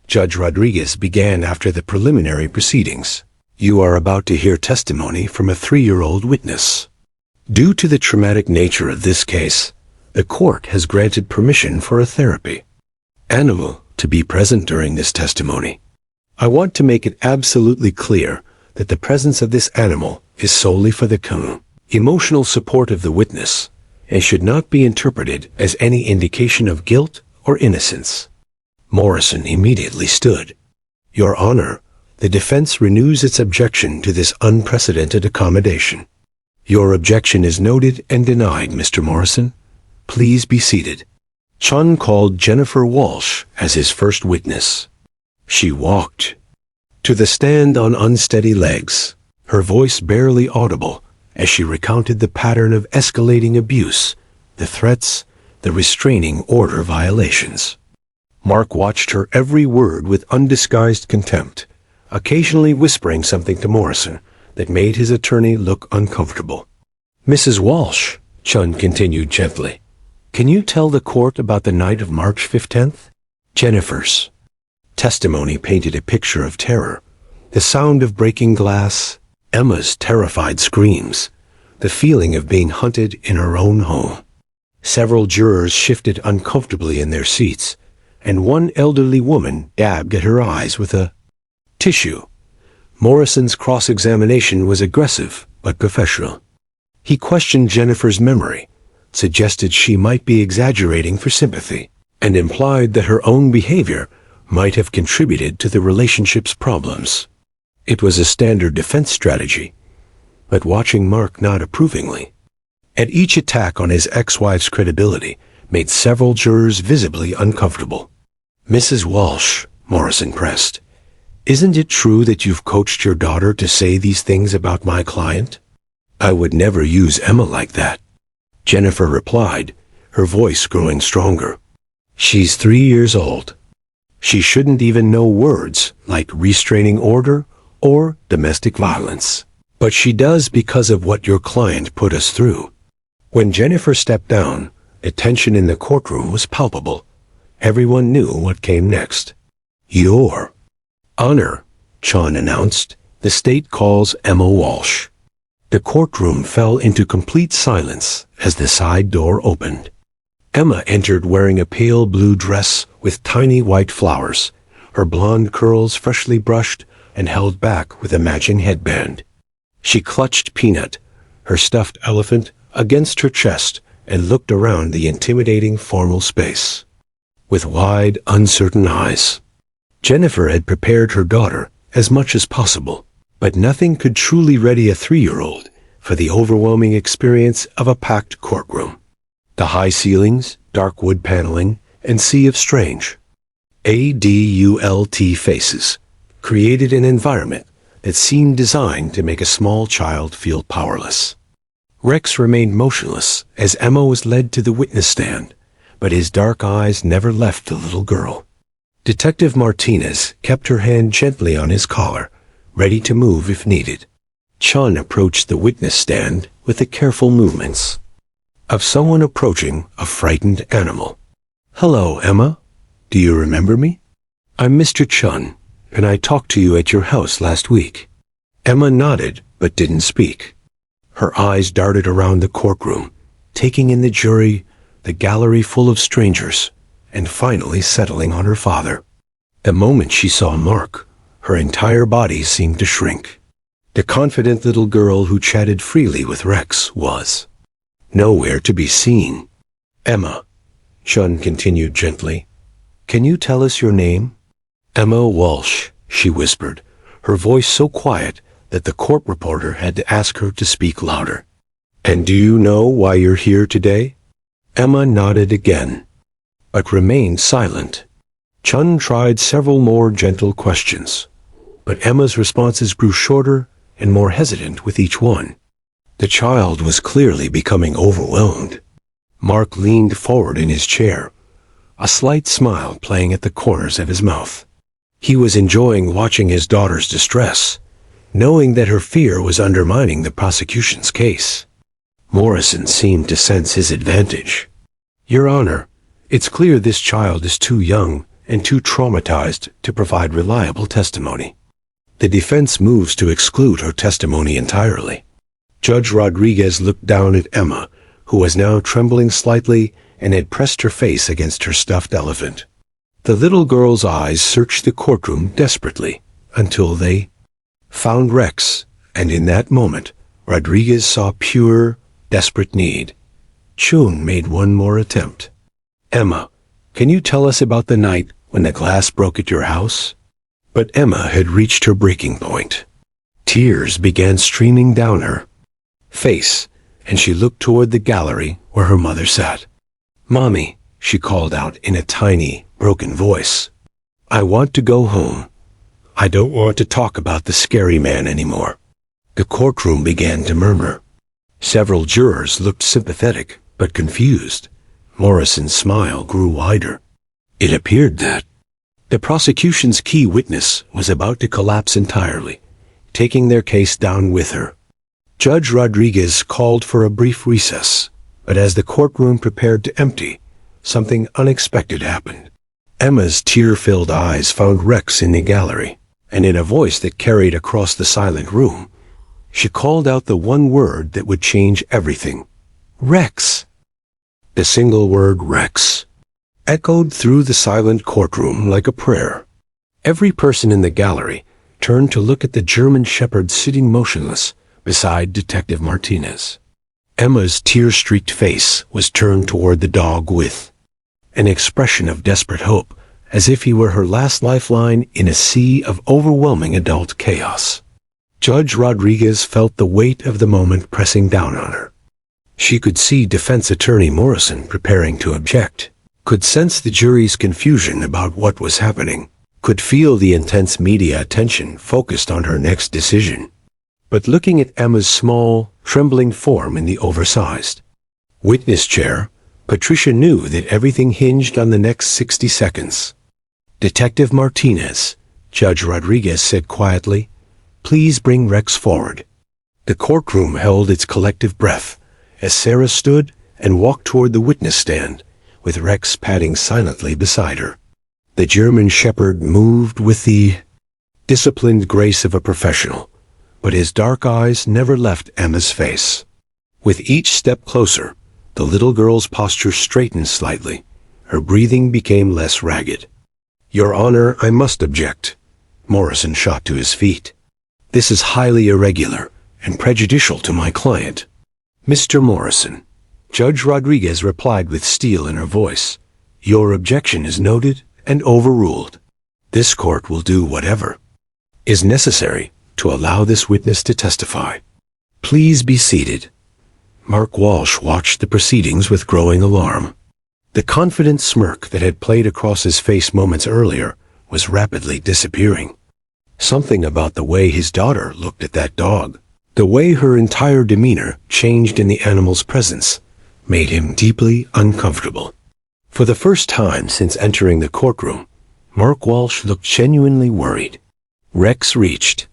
Judge Rodriguez began after the preliminary proceedings, "you are about to hear testimony from a 3-year-old witness. Due to the traumatic nature of this case, the court has granted permission for a therapy animal to be present during this testimony. I want to make it absolutely clear that the presence of this animal is solely for the emotional support of the witness and should not be interpreted as any indication of guilt or innocence." Morrison immediately stood. "Your Honor, the defense renews its objection to this unprecedented accommodation." "Your objection is noted and denied, Mr. Morrison. Please be seated." Chun called Jennifer Walsh as his first witness. She walked to the stand on unsteady legs, her voice barely audible as she recounted the pattern of escalating abuse, the threats, the restraining order violations. Mark watched her every word with undisguised contempt, occasionally whispering something to Morrison that made his attorney look uncomfortable. "Mrs. Walsh," Chun continued gently, "can you tell the court about the night of March 15th? Jennifer's testimony painted a picture of terror, the sound of breaking glass, Emma's terrified screams, the feeling of being hunted in her own home. Several jurors shifted uncomfortably in their seats, and one elderly woman dabbed at her eyes with a tissue. Morrison's cross-examination was aggressive but professional. He questioned Jennifer's memory, suggested she might be exaggerating for sympathy, and implied that her own behavior might have contributed to the relationship's problems. It was a standard defense strategy, but watching Mark nod approvingly at each attack on his ex-wife's credibility made several jurors visibly uncomfortable. "Mrs. Walsh," Morrison pressed, "isn't it true that you've coached your daughter to say these things about my client?" "I would never use Emma like that," Jennifer replied, her voice growing stronger. "She's 3 years old. She shouldn't even know words like restraining order or domestic violence. But she does because of what your client put us through." When Jennifer stepped down, the tension in the courtroom was palpable. Everyone knew what came next. "Your Honor," Chun announced, "the state calls Emma Walsh." The courtroom fell into complete silence as the side door opened. Emma entered wearing a pale blue dress with tiny white flowers, her blonde curls freshly brushed and held back with a matching headband. She clutched Peanut, her stuffed elephant, against her chest and looked around the intimidating formal space with wide, uncertain eyes. Jennifer had prepared her daughter as much as possible, but nothing could truly ready a 3-year-old for the overwhelming experience of a packed courtroom. The high ceilings, dark wood paneling, and sea of strange adult faces created an environment that seemed designed to make a small child feel powerless. Rex remained motionless as Emma was led to the witness stand, but his dark eyes never left the little girl. Detective Martinez kept her hand gently on his collar, ready to move if needed. Chun approached the witness stand with the careful movements of someone approaching a frightened animal. "Hello, Emma. Do you remember me? I'm Mr. Chun, and I talked to you at your house last week." Emma nodded but didn't speak. Her eyes darted around the courtroom, taking in the jury, the gallery full of strangers, and finally settling on her father. The moment she saw Mark, her entire body seemed to shrink. The confident little girl who chatted freely with Rex was nowhere to be seen. "Emma," Chun continued gently, "can you tell us your name?" "Emma Walsh," she whispered, her voice so quiet that the court reporter had to ask her to speak louder. "And do you know why you're here today?" Emma nodded again, but remained silent. Chun tried several more gentle questions, but Emma's responses grew shorter and more hesitant with each one. The child was clearly becoming overwhelmed. Mark leaned forward in his chair, a slight smile playing at the corners of his mouth. He was enjoying watching his daughter's distress, knowing that her fear was undermining the prosecution's case. Morrison seemed to sense his advantage. "Your Honor, it's clear this child is too young and too traumatized to provide reliable testimony. The defense moves to exclude her testimony entirely." Judge Rodriguez looked down at Emma, who was now trembling slightly and had pressed her face against her stuffed elephant. The little girl's eyes searched the courtroom desperately until they found Rex, and in that moment, Rodriguez saw pure, desperate need. Chun made one more attempt. "Emma, can you tell us about the night when the glass broke at your house?" But Emma had reached her breaking point. Tears began streaming down her face, and she looked toward the gallery where her mother sat. "Mommy," she called out in a tiny, broken voice, "I want to go home. I don't want to talk about the scary man anymore." The courtroom began to murmur. Several jurors looked sympathetic but confused. Morrison's smile grew wider. It appeared that the prosecution's key witness was about to collapse entirely, taking their case down with her. Judge Rodriguez called for a brief recess, but as the courtroom prepared to empty, something unexpected happened. Emma's tear-filled eyes found Rex in the gallery, and in a voice that carried across the silent room, she called out the one word that would change everything. "Rex!" The single word Rex echoed through the silent courtroom like a prayer. Every person in the gallery turned to look at the German shepherd sitting motionless beside Detective Martinez. Emma's tear-streaked face was turned toward the dog with an expression of desperate hope, as if he were her last lifeline in a sea of overwhelming adult chaos. Judge Rodriguez felt the weight of the moment pressing down on her. She could see defense attorney Morrison preparing to object, could sense the jury's confusion about what was happening, could feel the intense media attention focused on her next decision. But looking at Emma's small, trembling form in the oversized witness chair, Patricia knew that everything hinged on the next 60 seconds. "Detective Martinez," Judge Rodriguez said quietly, "please bring Rex forward." The courtroom held its collective breath as Sarah stood and walked toward the witness stand, with Rex padding silently beside her. The German shepherd moved with the disciplined grace of a professional, but his dark eyes never left Emma's face. With each step closer, the little girl's posture straightened slightly. Her breathing became less ragged. "Your Honor, I must object." Morrison shot to his feet. "This is highly irregular and prejudicial to my client." "Mr. Morrison," Judge Rodriguez replied with steel in her voice, "your objection is noted and overruled. This court will do whatever is necessary to allow this witness to testify. Please be seated." Mark Walsh watched the proceedings with growing alarm. The confident smirk that had played across his face moments earlier was rapidly disappearing. Something about the way his daughter looked at that dog, the way her entire demeanor changed in the animal's presence, made him deeply uncomfortable. For the first time since entering the courtroom, Mark Walsh looked genuinely worried. Rex reached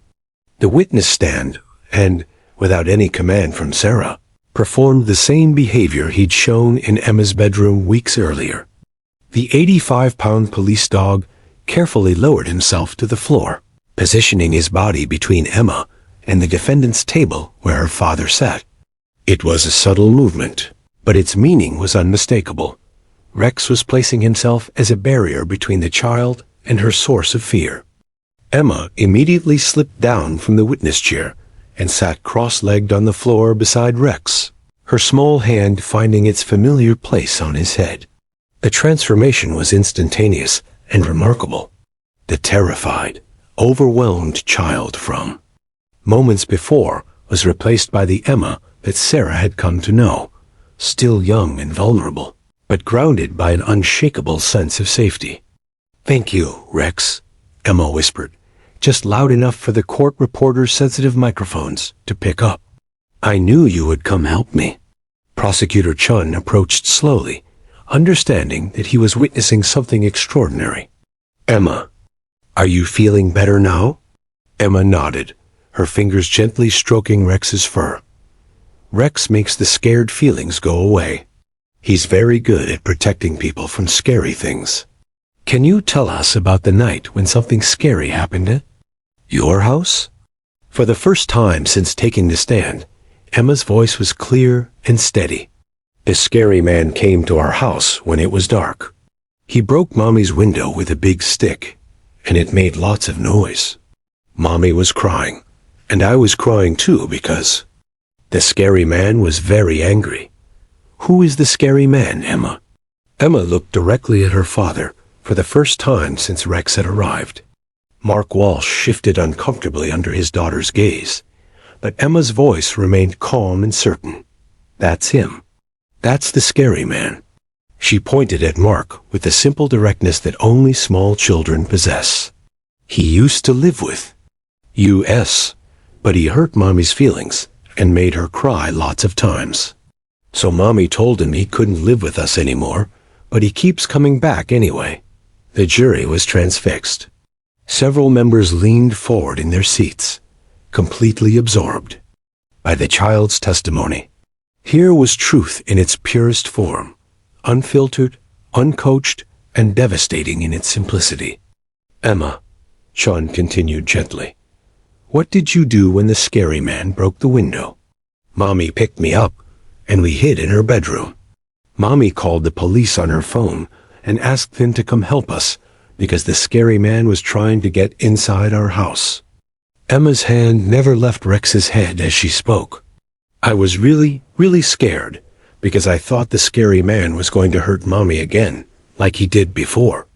the witness stand and, without any command from Sarah, performed the same behavior he'd shown in Emma's bedroom weeks earlier. The 85-pound police dog carefully lowered himself to the floor, positioning his body between Emma and the defendant's table where her father sat. It was a subtle movement, but its meaning was unmistakable. Rex was placing himself as a barrier between the child and her source of fear. Emma immediately slipped down from the witness chair and sat cross-legged on the floor beside Rex, her small hand finding its familiar place on his head. The transformation was instantaneous and remarkable. The terrified, overwhelmed child from moments before was replaced by the Emma that Sarah had come to know, still young and vulnerable, but grounded by an unshakable sense of safety. "Thank you, Rex," Emma whispered, just loud enough for the court reporter's sensitive microphones to pick up. "I knew you would come help me." Prosecutor Chun approached slowly, understanding that he was witnessing something extraordinary. "Emma, are you feeling better now?" Emma nodded, her fingers gently stroking Rex's fur. "Rex makes the scared feelings go away. He's very good at protecting people from scary things. Can you tell us about the night when something scary happened at your house?" For the first time since taking the stand, Emma's voice was clear and steady. "The scary man came to our house when it was dark. He broke Mommy's window with a big stick, and it made lots of noise. Mommy was crying, and I was crying too because the scary man was very angry." "Who is the scary man, Emma?" Emma looked directly at her father for the first time since Rex had arrived. Mark Walsh shifted uncomfortably under his daughter's gaze, but Emma's voice remained calm and certain. "That's him. That's the scary man." She pointed at Mark with the simple directness that only small children possess. "He used to live with us, but he hurt Mommy's feelings and made her cry lots of times. So Mommy told him he couldn't live with us anymore, but he keeps coming back anyway." The jury was transfixed. Several members leaned forward in their seats, completely absorbed by the child's testimony. Here was truth in its purest form, unfiltered, uncoached, and devastating in its simplicity. "Emma," Sean continued gently, "what did you do when the scary man broke the window?" "Mommy picked me up, and we hid in her bedroom. Mommy called the police on her phone and asked them to come help us because the scary man was trying to get inside our house." Emma's hand never left Rex's head as she spoke. "I was really, really scared because I thought the scary man was going to hurt Mommy again, like he did before.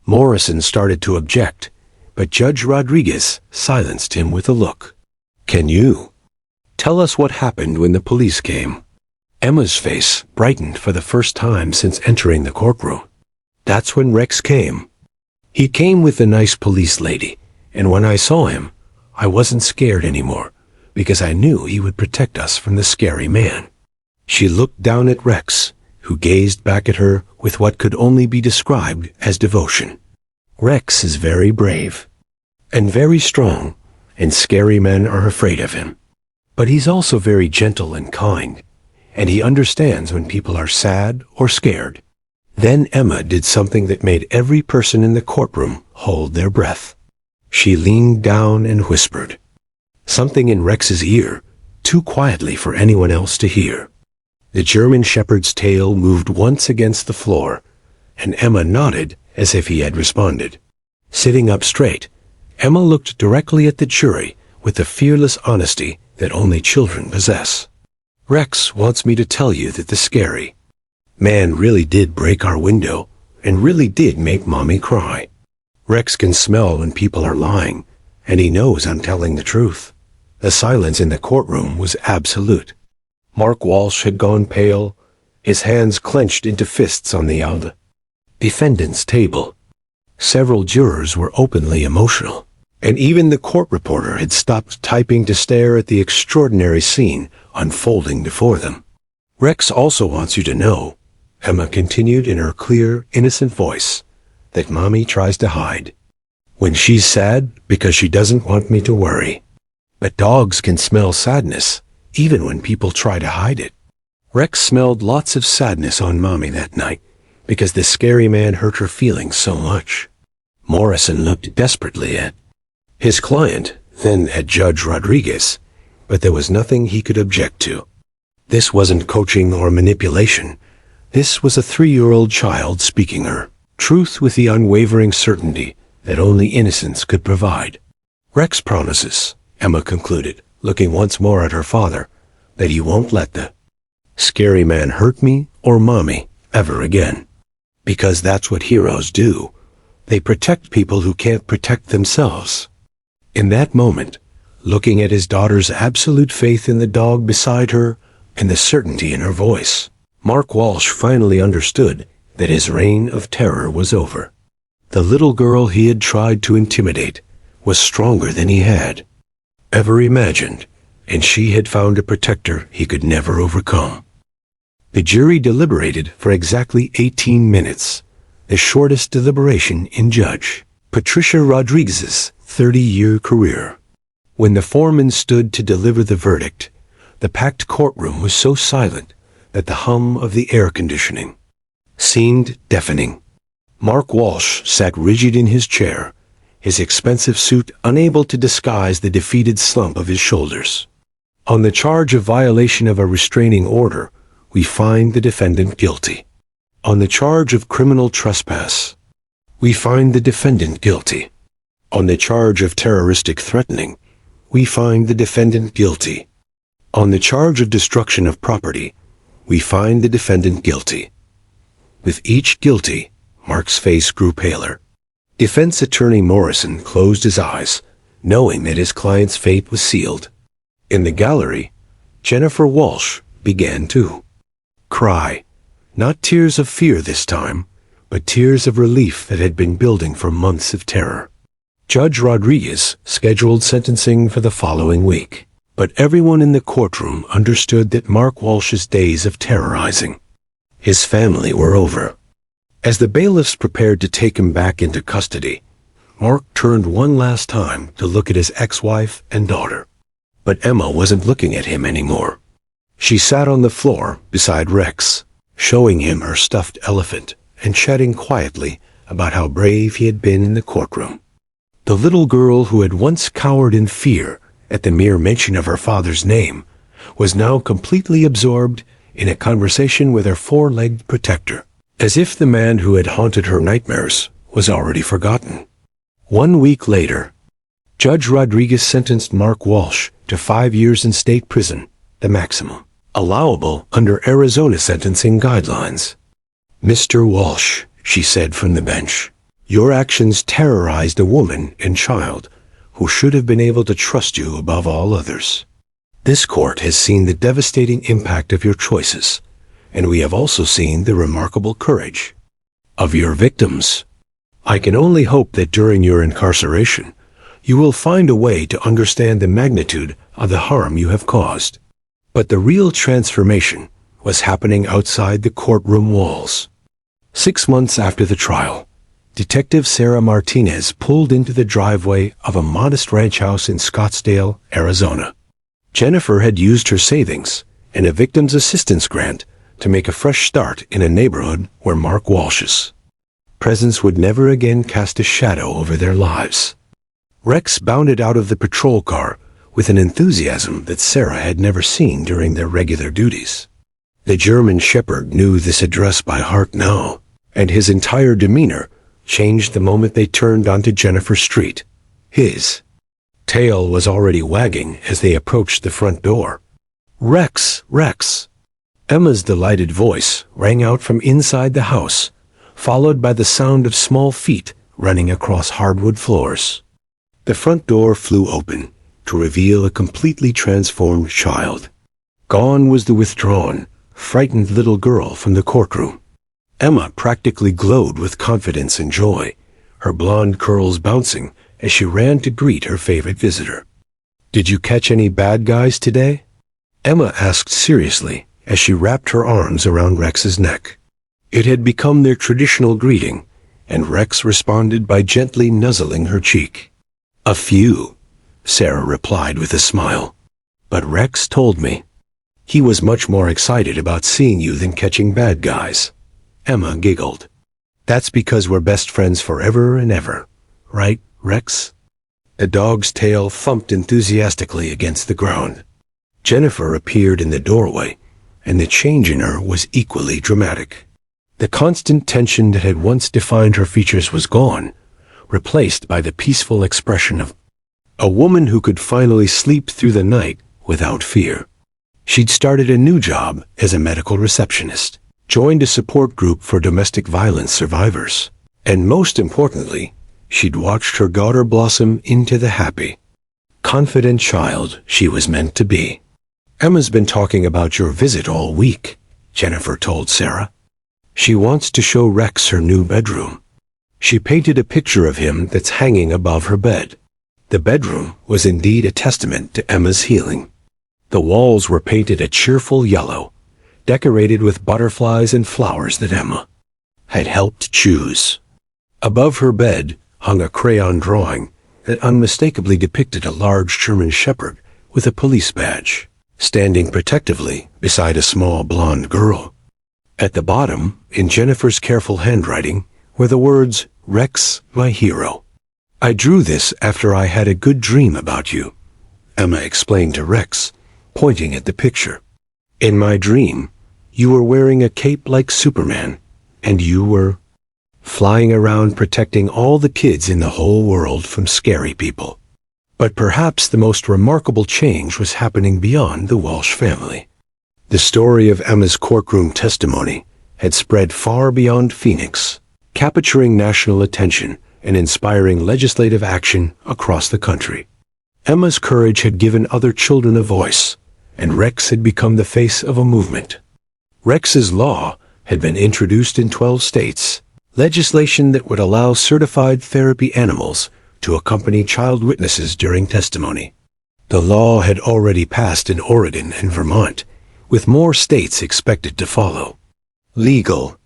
Morrison started to object, but Judge Rodriguez silenced him with a look. "Can you tell us what happened when the police came?" Emma's face brightened for the first time since entering the courtroom. "That's when Rex came. He came with the nice police lady, and when I saw him, I wasn't scared anymore, because I knew he would protect us from the scary man." She looked down at Rex, who gazed back at her with what could only be described as devotion. "Rex is very brave and very strong, and scary men are afraid of him. But he's also very gentle and kind, and he understands when people are sad or scared." Then Emma did something that made every person in the courtroom hold their breath. She leaned down and whispered something in Rex's ear, too quietly for anyone else to hear. The German shepherd's tail moved once against the floor, and Emma nodded as if he had responded. Sitting up straight, Emma looked directly at the jury with the fearless honesty that only children possess. "Rex wants me to tell you that the scary man really did break our window and really did make Mommy cry. Rex can smell when people are lying, and he knows I'm telling the truth." The silence in the courtroom was absolute. Mark Walsh had gone pale, his hands clenched into fists on the defendant's table. Several jurors were openly emotional, and even the court reporter had stopped typing to stare at the extraordinary scene unfolding before them. "Rex also wants you to know," Emma continued in her clear, innocent voice, "that Mommy tries to hide when she's sad because she doesn't want me to worry. But dogs can smell sadness, even when people try to hide it. Rex smelled lots of sadness on Mommy that night, because the scary man hurt her feelings so much." Morrison looked desperately at his client, then at Judge Rodriguez, but there was nothing he could object to. This wasn't coaching or manipulation. This was a 3-year-old child speaking her truth with the unwavering certainty that only innocence could provide. "Rex promises," Emma concluded, looking once more at her father, "that he won't let the scary man hurt me or Mommy ever again. Because that's what heroes do. They protect people who can't protect themselves." In that moment, looking at his daughter's absolute faith in the dog beside her and the certainty in her voice, Mark Walsh finally understood that his reign of terror was over. The little girl he had tried to intimidate was stronger than he had ever imagined, and she had found a protector he could never overcome. The jury deliberated for exactly 18 minutes, the shortest deliberation in Judge Patricia Rodriguez's 30-year career. When the foreman stood to deliver the verdict, the packed courtroom was so silent that the hum of the air conditioning seemed deafening. Mark Walsh sat rigid in his chair, his expensive suit unable to disguise the defeated slump of his shoulders. "On the charge of violation of a restraining order, we find the defendant guilty. On the charge of criminal trespass, we find the defendant guilty. On the charge of terroristic threatening, we find the defendant guilty. On the charge of destruction of property, we find the defendant guilty." With each guilty, Mark's face grew paler. Defense attorney Morrison closed his eyes, knowing that his client's fate was sealed. In the gallery, Jennifer Walsh began to cry. Not tears of fear this time, but tears of relief that had been building for months of terror. Judge Rodriguez scheduled sentencing for the following week, but everyone in the courtroom understood that Mark Walsh's days of terrorizing his family were over. As the bailiffs prepared to take him back into custody, Mark turned one last time to look at his ex-wife and daughter. But Emma wasn't looking at him anymore. She sat on the floor beside Rex, showing him her stuffed elephant and chatting quietly about how brave he had been in the courtroom. The little girl who had once cowered in fear at the mere mention of her father's name was now completely absorbed in a conversation with her four-legged protector, as if the man who had haunted her nightmares was already forgotten. 1 week later, Judge Rodriguez sentenced Mark Walsh to 5 years in state prison, the maximum allowable under Arizona sentencing guidelines. "Mr. Walsh," she said from the bench. Your actions terrorized a woman and child who should have been able to trust you above all others. This court has seen the devastating impact of your choices, and we have also seen the remarkable courage of your victims. I can only hope that during your incarceration, you will find a way to understand the magnitude of the harm you have caused. But the real transformation was happening outside the courtroom walls. 6 months after the trial, Detective Sarah Martinez pulled into the driveway of a modest ranch house in Scottsdale, Arizona. Jennifer had used her savings and a victim's assistance grant to make a fresh start in a neighborhood where Mark Walsh's presence would never again cast a shadow over their lives. Rex bounded out of the patrol car with an enthusiasm that Sarah had never seen during their regular duties. The German shepherd knew this address by heart now, and his entire demeanor changed the moment they turned onto Jennifer Street. His tail was already wagging as they approached the front door. "Rex, Rex!" Emma's delighted voice rang out from inside the house, followed by the sound of small feet running across hardwood floors. The front door flew open to reveal a completely transformed child. Gone was the withdrawn, frightened little girl from the courtroom. Emma practically glowed with confidence and joy, her blonde curls bouncing as she ran to greet her favorite visitor. "Did you catch any bad guys today?" Emma asked seriously as she wrapped her arms around Rex's neck. It had become their traditional greeting, and Rex responded by gently nuzzling her cheek. "A few," Sarah replied with a smile. "But Rex told me he was much more excited about seeing you than catching bad guys." Emma giggled. "That's because we're best friends forever and ever, right, Rex?" The dog's tail thumped enthusiastically against the ground. Jennifer appeared in the doorway, and the change in her was equally dramatic. The constant tension that had once defined her features was gone, replaced by the peaceful expression of a woman who could finally sleep through the night without fear. She'd started a new job as a medical receptionist, joined a support group for domestic violence survivors, and most importantly, she'd watched her daughter blossom into the happy, confident child she was meant to be. "Emma's been talking about your visit all week," Jennifer told Sarah. "She wants to show Rex her new bedroom." She painted a picture of him that's hanging above her bed. The bedroom was indeed a testament to Emma's healing. The walls were painted a cheerful yellow, decorated with butterflies and flowers that Emma had helped choose. Above her bed hung a crayon drawing that unmistakably depicted a large German shepherd with a police badge, standing protectively beside a small blonde girl. At the bottom, in Jennifer's careful handwriting, were the words, "Rex, my hero." "I drew this after I had a good dream about you," Emma explained to Rex, pointing at the picture. "In my dream, you were wearing a cape like Superman, and you were flying around protecting all the kids in the whole world from scary people." But perhaps the most remarkable change was happening beyond the Walsh family. The story of Emma's courtroom testimony had spread far beyond Phoenix, capturing national attention and inspiring legislative action across the country. Emma's courage had given other children a voice, and Rex had become the face of a movement. Rex's law had been introduced in 12 states, legislation that would allow certified therapy animals to accompany child witnesses during testimony. The law had already passed in Oregon and Vermont, with more states expected to follow. Legal.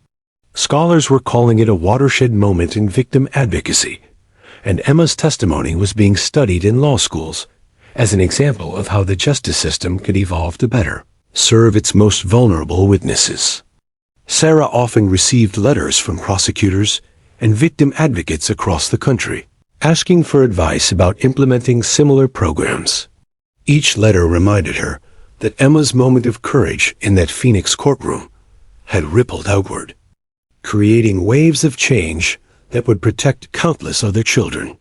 Scholars were calling it a watershed moment in victim advocacy, and Emma's testimony was being studied in law schools as an example of how the justice system could evolve to better serve its most vulnerable witnesses. Sarah often received letters from prosecutors and victim advocates across the country, asking for advice about implementing similar programs. Each letter reminded her that Emma's moment of courage in that Phoenix courtroom had rippled outward, creating waves of change that would protect countless other children.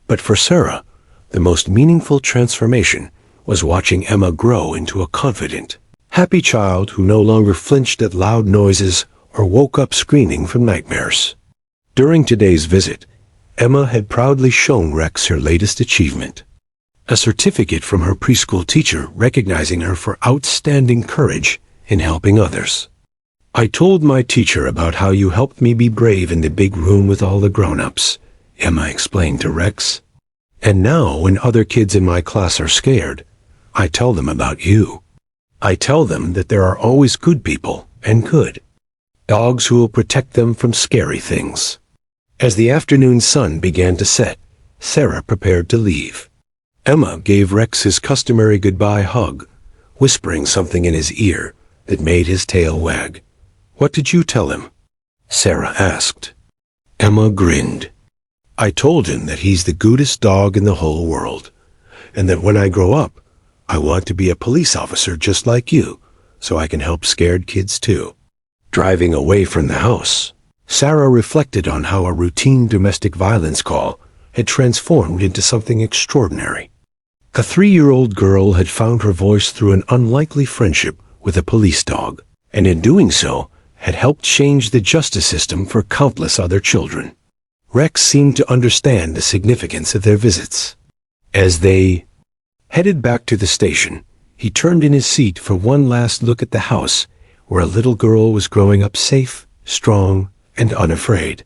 But for Sarah, the most meaningful transformation was watching Emma grow into a confident, happy child who no longer flinched at loud noises or woke up screaming from nightmares. During today's visit, Emma had proudly shown Rex her latest achievement, a certificate from her preschool teacher recognizing her for outstanding courage in helping others. "I told my teacher about how you helped me be brave in the big room with all the grown-ups," Emma explained to Rex. "And now when other kids in my class are scared, I tell them about you. I tell them that there are always good people and good dogs who will protect them from scary things." As the afternoon sun began to set, Sarah prepared to leave. Emma gave Rex his customary goodbye hug, whispering something in his ear that made his tail wag. "What did you tell him?" Sarah asked. Emma grinned. "I told him that he's the goodest dog in the whole world, and that when I grow up, I want to be a police officer just like you, so I can help scared kids too." Driving away from the house, Sarah reflected on how a routine domestic violence call had transformed into something extraordinary. A 3-year-old girl had found her voice through an unlikely friendship with a police dog, and in doing so, had helped change the justice system for countless other children. Rex seemed to understand the significance of their visits. As they headed back to the station, he turned in his seat for one last look at the house where a little girl was growing up safe, strong, and unafraid.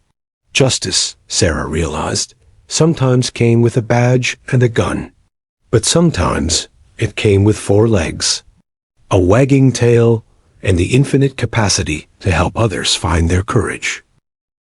Justice, Sarah realized, sometimes came with a badge and a gun. But sometimes it came with 4 legs, a wagging tail, and the infinite capacity to help others find their courage.